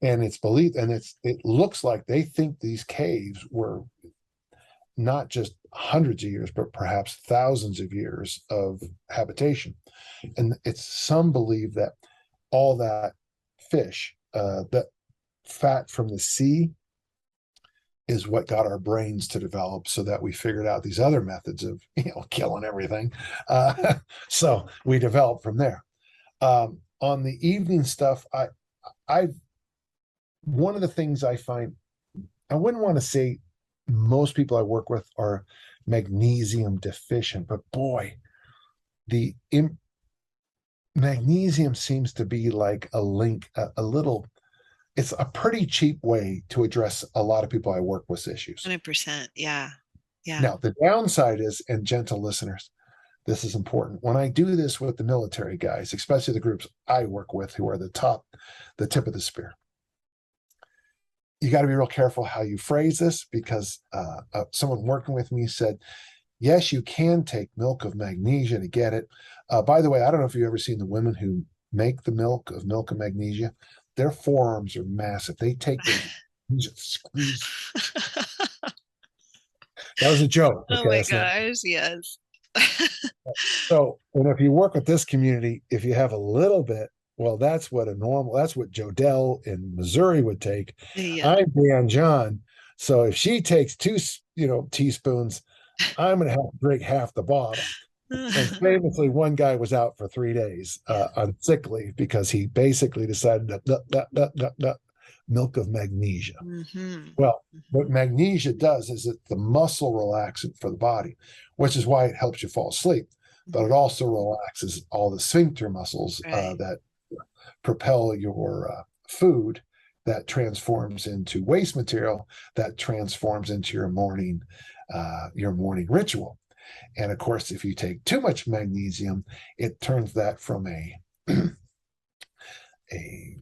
and it's believed, and it looks like they think these caves were not just hundreds of years, but perhaps thousands of years of habitation. And it's some believe that all that fish, that fat from the sea, is what got our brains to develop, so that we figured out these other methods of killing everything. So we developed from there. On the evening stuff, I one of the things I find, I wouldn't want to say most people I work with are magnesium deficient, but boy, the magnesium seems to be like a link, a little. It's a pretty cheap way to address a lot of people I work with issues.
100%. Yeah. Yeah.
Now, the downside is, and gentle listeners, this is important. When I do this with the military guys, especially the groups I work with who are the tip of the spear, you got to be real careful how you phrase this, because someone working with me said, yes, you can take milk of magnesia to get it. By the way, I don't know if you've ever seen the women who make the milk of magnesia. Their forearms are massive. They take their squeeze. That was a joke.
Oh
Okay,
my
that's not.
gosh. Yes.
So, and if you work with this community, if you have a little bit, well, that's what Jodelle in Missouri would take.
Yeah.
I'm Dan John. So if she takes two, teaspoons, I'm going to have to drink half the bottle. And famously, one guy was out for 3 days on sick leave because he basically decided that milk of magnesia.
Mm-hmm.
Well, what magnesia does is it's the muscle relaxant for the body, which is why it helps you fall asleep. But it also relaxes all the sphincter muscles that propel your food, that transforms into waste material, that transforms into your morning ritual. And of course, if you take too much magnesium, it turns that from a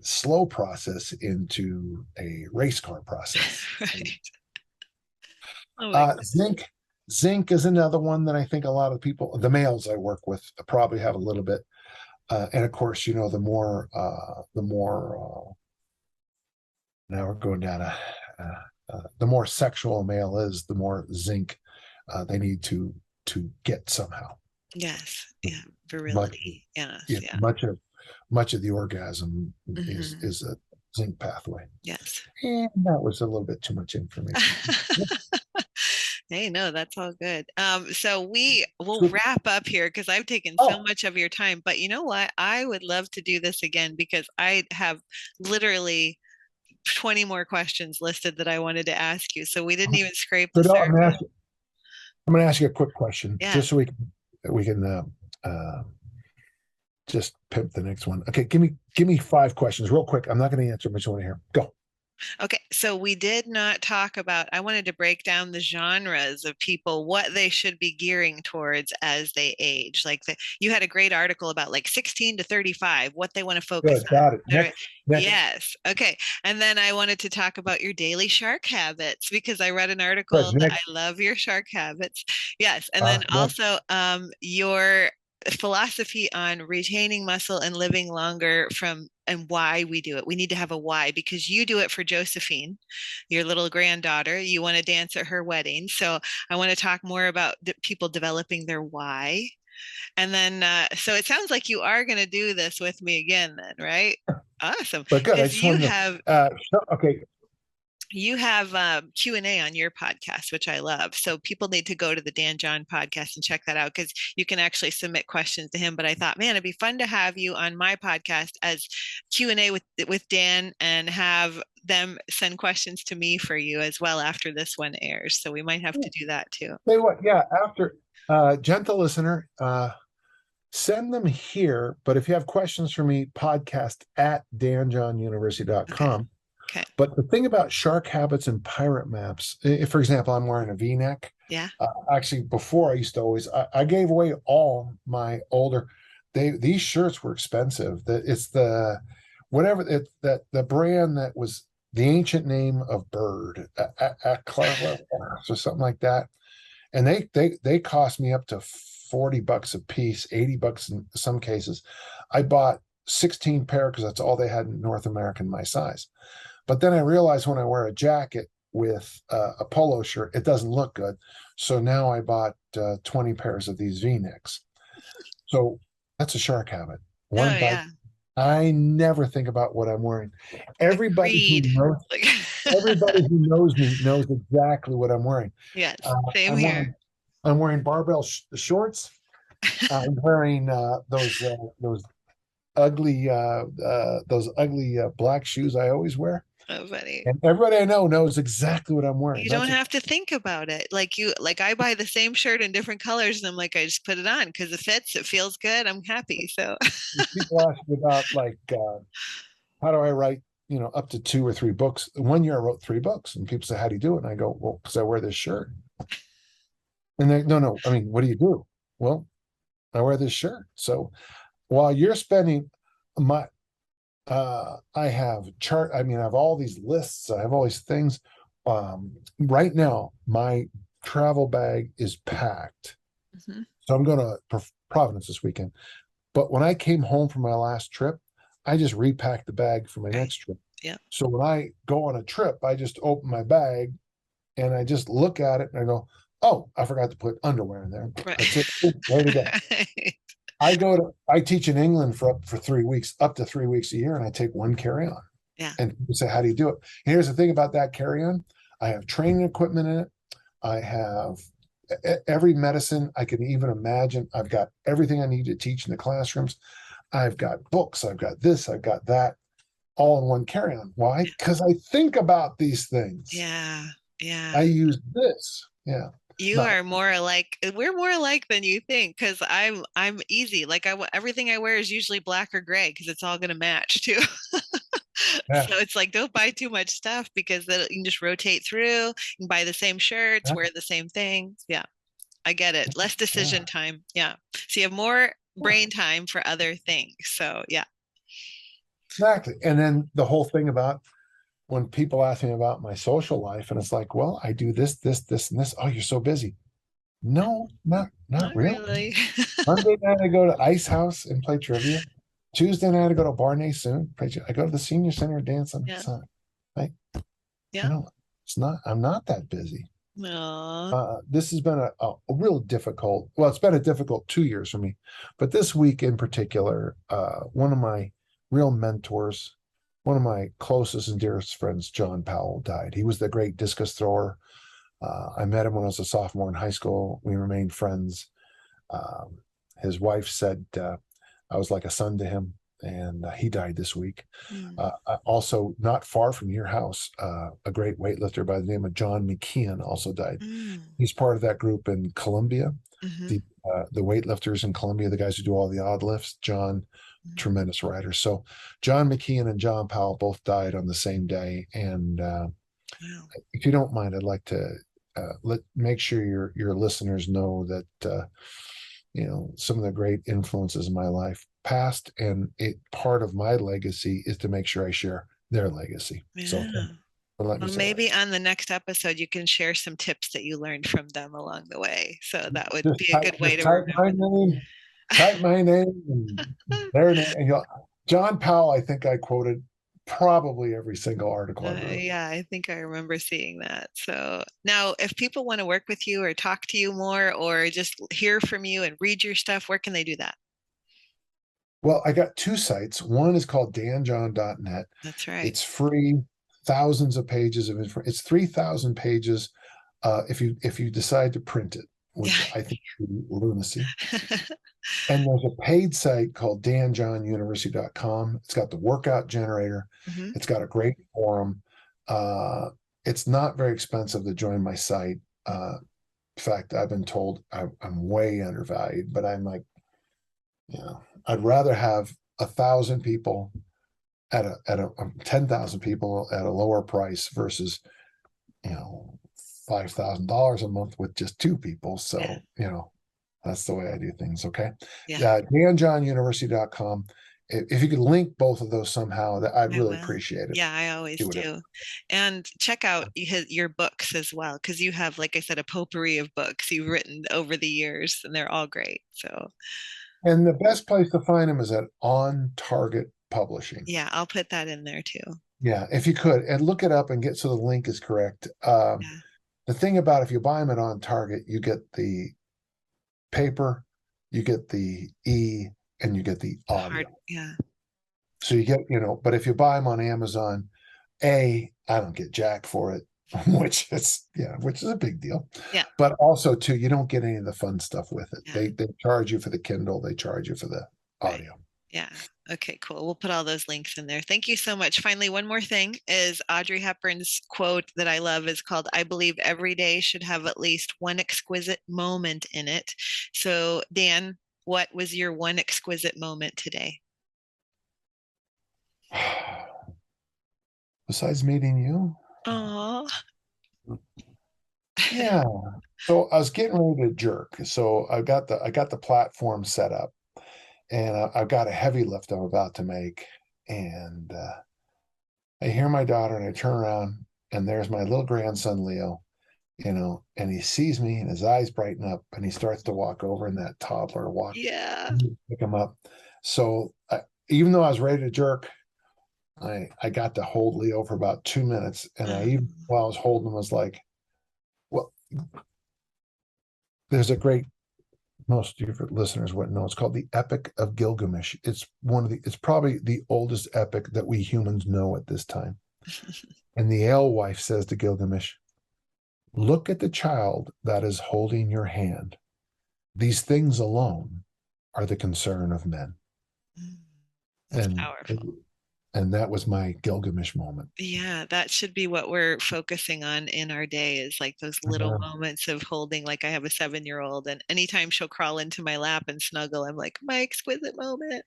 slow process into a race car process.
Right. Oh
Zinc is another one that I think a lot of people, the males I work with, probably have a little bit. And of course, the more now we're going down the more sexual a male is, the more zinc they need to get somehow.
Yes. Yeah. Virility. Yes.
Much of the orgasm is a zinc pathway.
Yes.
And that was a little bit too much information.
Hey, no, that's all good. So we will wrap up here because I've taken so much of your time. But you know what? I would love to do this again because I have literally 20 more questions listed that I wanted to ask you. So we didn't even scrape the surface.
I'm going to ask you a quick question, just so we can just pimp the next one. Okay, give me 5 questions real quick. I'm not going to answer much. I want to hear. Go.
Okay, so we did not talk about, I wanted to break down the genres of people, what they should be gearing towards as they age. Like you had a great article about like 16 to 35, what they want to focus on.
Got it. Next.
Yes. Okay. And then I wanted to talk about your daily shark habits because I read an article that I love your shark habits. Yes. And then also your philosophy on retaining muscle and living longer and why we do it. We need to have a why because you do it for Josephine, your little granddaughter. You want to dance at her wedding. So I want to talk more about people developing their why. And then, so it sounds like you are going to do this with me again then, right? Awesome.
But good. I just want to have, okay.
You have Q&A on your podcast, which I love. So people need to go to the Dan John podcast and check that out because you can actually submit questions to him. But I thought, man, it'd be fun to have you on my podcast as Q&A with Dan and have them send questions to me for you as well after this one airs. So we might have to do that too.
Tell you what, after gentle listener, send them here. But if you have questions for me, podcast at danjohnuniversity.com.
Okay.
But the thing about shark habits and pirate maps, if, for example, I'm wearing a V-neck.
Yeah.
Actually, before I used to always, I gave away all my older. These shirts were expensive. It's the brand that was the ancient name of bird, or something like that, and they cost me up to $40 a piece, $80 in some cases. I bought 16 pair because that's all they had in North America in my size. But then I realized when I wear a jacket with a polo shirt, it doesn't look good. So now I bought 20 pairs of these V-necks. So that's a shark habit. I never think about what I'm wearing. Everybody who knows me knows exactly what I'm wearing.
Yes, same here.
I'm wearing barbell shorts. I'm wearing those ugly black shoes I always wear.
Oh, funny.
And everybody I know knows exactly what I'm wearing.
You don't have to think about it. Like I buy the same shirt in different colors and I'm like, I just put it on because it fits, it feels good, I'm happy. So
people ask me about how do I write, up to 2 or 3 books. One year I wrote 3 books and people say, how do you do it? And I go, well, because I wear this shirt. And they no, I mean, what do you do? Well, I wear this shirt. So while you're spending I have all these lists. I have all these things. Right now, my travel bag is packed. Mm-hmm. So I'm going to Providence this weekend. But when I came home from my last trip, I just repacked the bag for my next trip.
Yeah.
So when I go on a trip, I just open my bag and I just look at it and I go, Oh, I forgot to put underwear in there. That's it.
Right.
Ready to go. I teach in England for 3 weeks, up to 3 weeks a year, and I take one carry-on.
Yeah.
And people say, how do you do it? And here's the thing about that carry-on. I have training equipment in it. I have every medicine I can even imagine. I've got everything I need to teach in the classrooms. I've got books. I've got this. I've got that, all in one carry-on. Why? Because I think about these things.
Yeah.
I
Yeah.
use this. Yeah.
You
Not
are more alike. We're more alike than you think because I'm easy. Like everything I wear is usually black or gray because it's all gonna match too.
yeah.
So it's like don't buy too much stuff because then you can just rotate through. You can buy the same shirts,
Yeah.
wear the same things. Yeah, I get it. Less
Yeah.
decision time. Yeah. So you have more brain time for other things. So yeah.
Exactly. And then the whole thing about when people ask me about my social life, and it's like, well, I do this, this, this, and this. Oh, you're so busy. No, not
Not
really.
really.
Monday night I go to Ice House and play trivia. Tuesday night I go to Barney soon. I go to the senior center dance on
Yeah.
Sunday. Like,
Yeah.
it's not. I'm not that busy.
No.
This has been a real difficult. Well, it's been a difficult 2 years for me, but this week in particular, one of my real mentors, one of my closest and dearest friends, John Powell, died. He was the great discus thrower. I met him when I was a sophomore in high school. We remained friends. Um, his wife said I was like a son to him, and he died this week.
Mm.
Also, not far from your house, a great weightlifter by the name of John McKeon also died.
Mm.
He's part of that group in Colombia,
Hmm.
the weightlifters in Colombia, the guys who do all the odd lifts. John,
Mm.
tremendous rider. So, John McKeon and John Powell both died on the same day. And
Wow.
if you don't mind, I'd like to make sure your listeners know that some of the great influences in my life past, and part of my legacy is to make sure I share their legacy. So thank
Yeah.
you for letting me
Well,
say that.
maybe on the next episode, you can share some tips that you learned from them along the way. So that would
Just
be a
type,
good way
just
to
type
remember
my name, type my name, and their name. And John Powell, I think I quoted probably every single article I wrote.
Yeah, I think I remember seeing that. So now, if people want to work with you or talk to you more or just hear from you and read your stuff, where can they do that?
Well, I got two sites. One is called danjohn.net.
That's right.
It's free, thousands of pages of information. It's 3,000 pages if you decide to print it,
Yeah.
which I think is lunacy. And there's a paid site called danjohnuniversity.com. It's got the workout generator.
Hmm.
It's got a great forum. Uh, it's not very expensive to join my site. In fact, I've been told I'm way undervalued, but I'm like, I'd rather have 1,000 people at a 10,000 people at a lower price versus you know $5,000 a month with just two people.
Yeah.
So that's the way I do things. Okay.
Yeah.
danjohnuniversity.com. If you could link both of those somehow, that I'd
I
really
will.
appreciate it.
Yeah, I always
Do it.
do. And check out your books as well, because you have, like I said, a potpourri of books you've written over the years, and they're all great. So,
And the best place to find them is at On Target Publishing.
yeah, I'll put that in there too.
Yeah, if you could, and look it up and get so the link is correct.
Yeah.
The thing about if you buy them at On Target, you get the paper, you get the and you get the
Hard.
audio.
Yeah.
So you get, but if you buy them on Amazon, I don't get jack for it, which is a big deal.
Yeah.
But also too, you don't get any of the fun stuff with it.
Yeah.
They charge you for the Kindle, they charge you for the
Right.
audio.
Yeah. Okay, cool. We'll put all those links in there. Thank you so much. Finally, one more thing is Audrey Hepburn's quote that I love is called, I believe every day should have at least one exquisite moment in it. So, Dan, what was your one exquisite moment today?
Besides meeting you,
Oh,
yeah. So I was getting ready to jerk. So I got the platform set up, and I've got a heavy lift I'm about to make, and I hear my daughter, and I turn around, and there's my little grandson Leo, and he sees me, and his eyes brighten up, and he starts to walk over, and that toddler walk,
yeah.
pick him up. So even though I was ready to jerk, I got to hold Leo for about 2 minutes, and I even
Um,
while I was holding him was like, well, there's a great, most of your listeners wouldn't know. It's called the Epic of Gilgamesh. It's probably the oldest epic that we humans know at this time. And the alewife says to Gilgamesh, look at the child that is holding your hand. These things alone are the concern of men.
That's
And
powerful.
And that was my Gilgamesh moment.
Yeah, that should be what we're focusing on in our day, is like those little moments of holding. Like I have a 7-year-old, and anytime she'll crawl into my lap and snuggle, I'm like, my exquisite moment.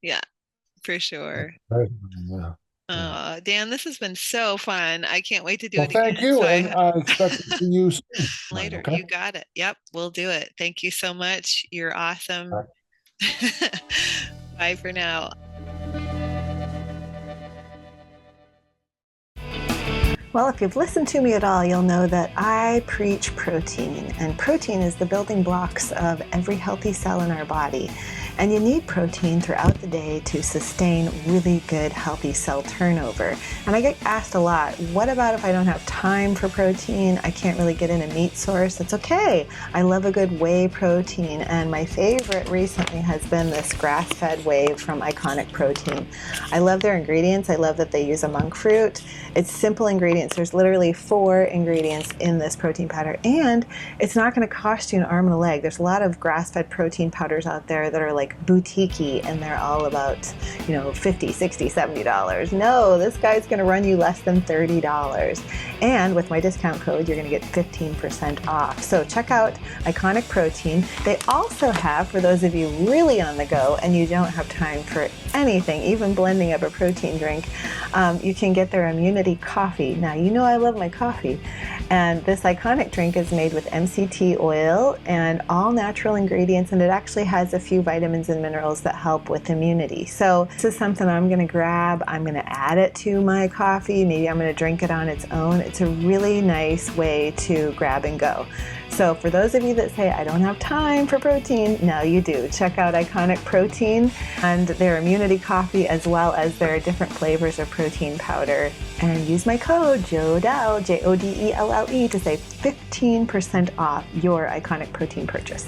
Yeah, for sure.
Yeah.
Dan, this has been so fun. I can't wait to do
Well,
it
thank
again.
you.
So
And I expect to see you soon.
later.
Okay.
You got it. Yep, we'll do it. Thank you so much. You're awesome. Bye for now.
Well, if you've listened to me at all, you'll know that I preach protein, and protein is the building blocks of every healthy cell in our body. And you need protein throughout the day to sustain really good, healthy cell turnover. And I get asked a lot, what about if I don't have time for protein? I can't really get in a meat source. It's okay. I love a good whey protein. And my favorite recently has been this grass-fed whey from Iconic Protein. I love their ingredients. I love that they use a monk fruit. It's simple ingredients. There's literally 4 ingredients in this protein powder. And it's not going to cost you an arm and a leg. There's a lot of grass-fed protein powders out there that are like boutique-y, and they're all about, $50, $60, $70. No, this guy's going to run you less than $30. And with my discount code, you're going to get 15% off. So check out Iconic Protein. They also have, for those of you really on the go and you don't have time for anything, even blending up a protein drink, you can get their Immunity Coffee. Now, I love my coffee. And this Iconic drink is made with MCT oil and all natural ingredients, and it actually has a few vitamins and minerals that help with immunity. So this is something I'm going to grab. I'm going to add it to my coffee. Maybe I'm going to drink it on its own. It's a really nice way to grab and go. So for those of you that say, I don't have time for protein, now you do. Check out Iconic Protein and their Immunity Coffee, as well as their different flavors of protein powder. And use my code JODELLE, JODELLE, to save 15% off your Iconic Protein purchase.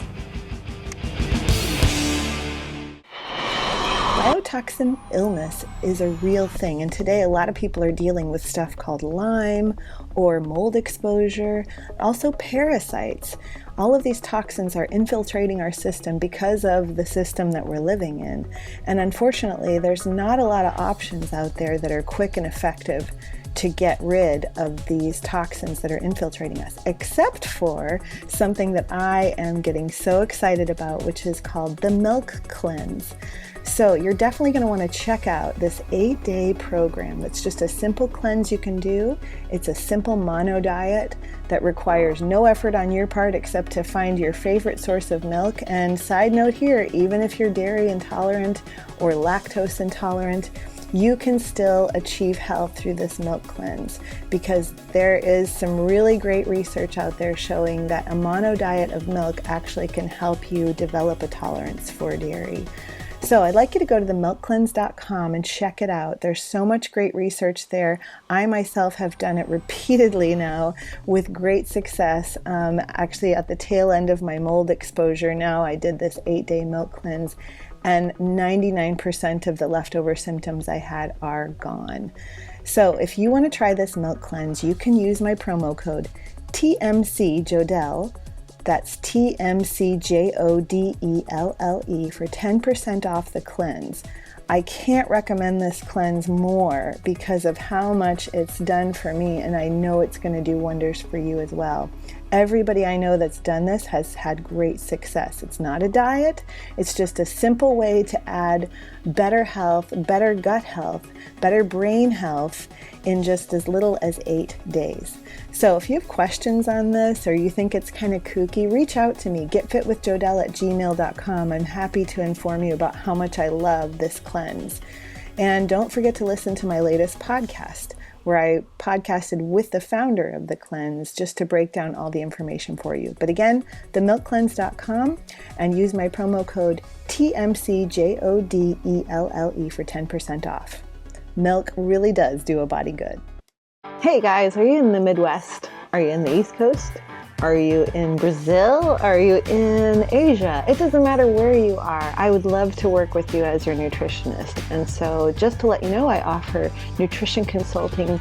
Biotoxin illness is a real thing, and today a lot of people are dealing with stuff called Lyme or mold exposure, also parasites. All of these toxins are infiltrating our system because of the system that we're living in. And unfortunately, there's not a lot of options out there that are quick and effective to get rid of these toxins that are infiltrating us, except for something that I am getting so excited about, which is called the Milk Cleanse. So you're definitely going to want to check out this 8-day program. It's just a simple cleanse you can do. It's a simple mono diet that requires no effort on your part except to find your favorite source of milk. And side note here, even if you're dairy intolerant or lactose intolerant, you can still achieve health through this milk cleanse, because there is some really great research out there showing that a mono diet of milk actually can help you develop a tolerance for dairy. So I'd like you to go to themilkcleanse.com and check it out. There's so much great research there. I myself have done it repeatedly now with great success. Actually, at the tail end of my mold exposure now, I did this 8-day milk cleanse, and 99% of the leftover symptoms I had are gone. So if you want to try this milk cleanse, you can use my promo code TMCJODELLE. That's TMCJODELLE for 10% off the cleanse. I can't recommend this cleanse more because of how much it's done for me, and I know it's going to do wonders for you as well. Everybody I know that's done this has had great success. It's not a diet, it's just a simple way to add better health, better gut health, better brain health in just as little as 8 days. So if you have questions on this or you think it's kind of kooky, reach out to me, getfitwithjodelle@gmail.com. I'm happy to inform you about how much I love this cleanse. And don't forget to listen to my latest podcast, where I podcasted with the founder of the cleanse just to break down all the information for you. But again, themilkcleanse.com, and use my promo code TMCJODELLE for 10% off. Milk really does do a body good. Hey guys, are you in the Midwest? Are you in the East Coast? Are you in Brazil? Are you in Asia? It doesn't matter where you are. I would love to work with you as your nutritionist. And so just to let you know, I offer nutrition consulting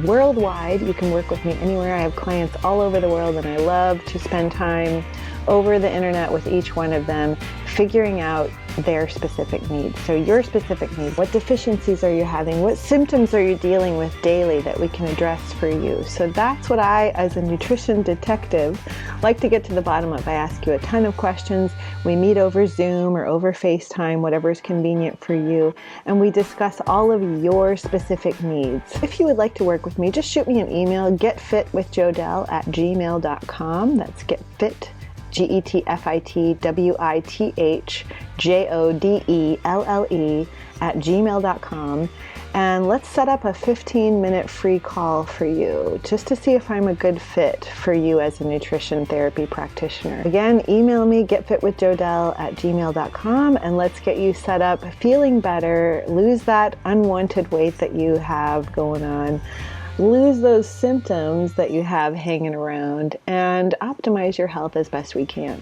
worldwide. You can work with me anywhere. I have clients all over the world, and I love to spend time over the internet with each one of them, figuring out their specific needs. So your specific needs, what deficiencies are you having? What symptoms are you dealing with daily that we can address for you? So that's what I, as a nutrition detective, like to get to the bottom of. I ask you a ton of questions. We meet over Zoom or over FaceTime, whatever is convenient for you, and we discuss all of your specific needs. If you would like to work with me, just shoot me an email, getfitwithjodelle@gmail.com. That's getfit, getfitwithjodelle@gmail.com, and let's set up a 15-minute free call for you just to see if I'm a good fit for you as a nutrition therapy practitioner. Again, email me getfitwithjodelle@gmail.com, and let's get you set up feeling better, lose that unwanted weight that you have going on, lose those symptoms that you have hanging around, and optimize your health as best we can.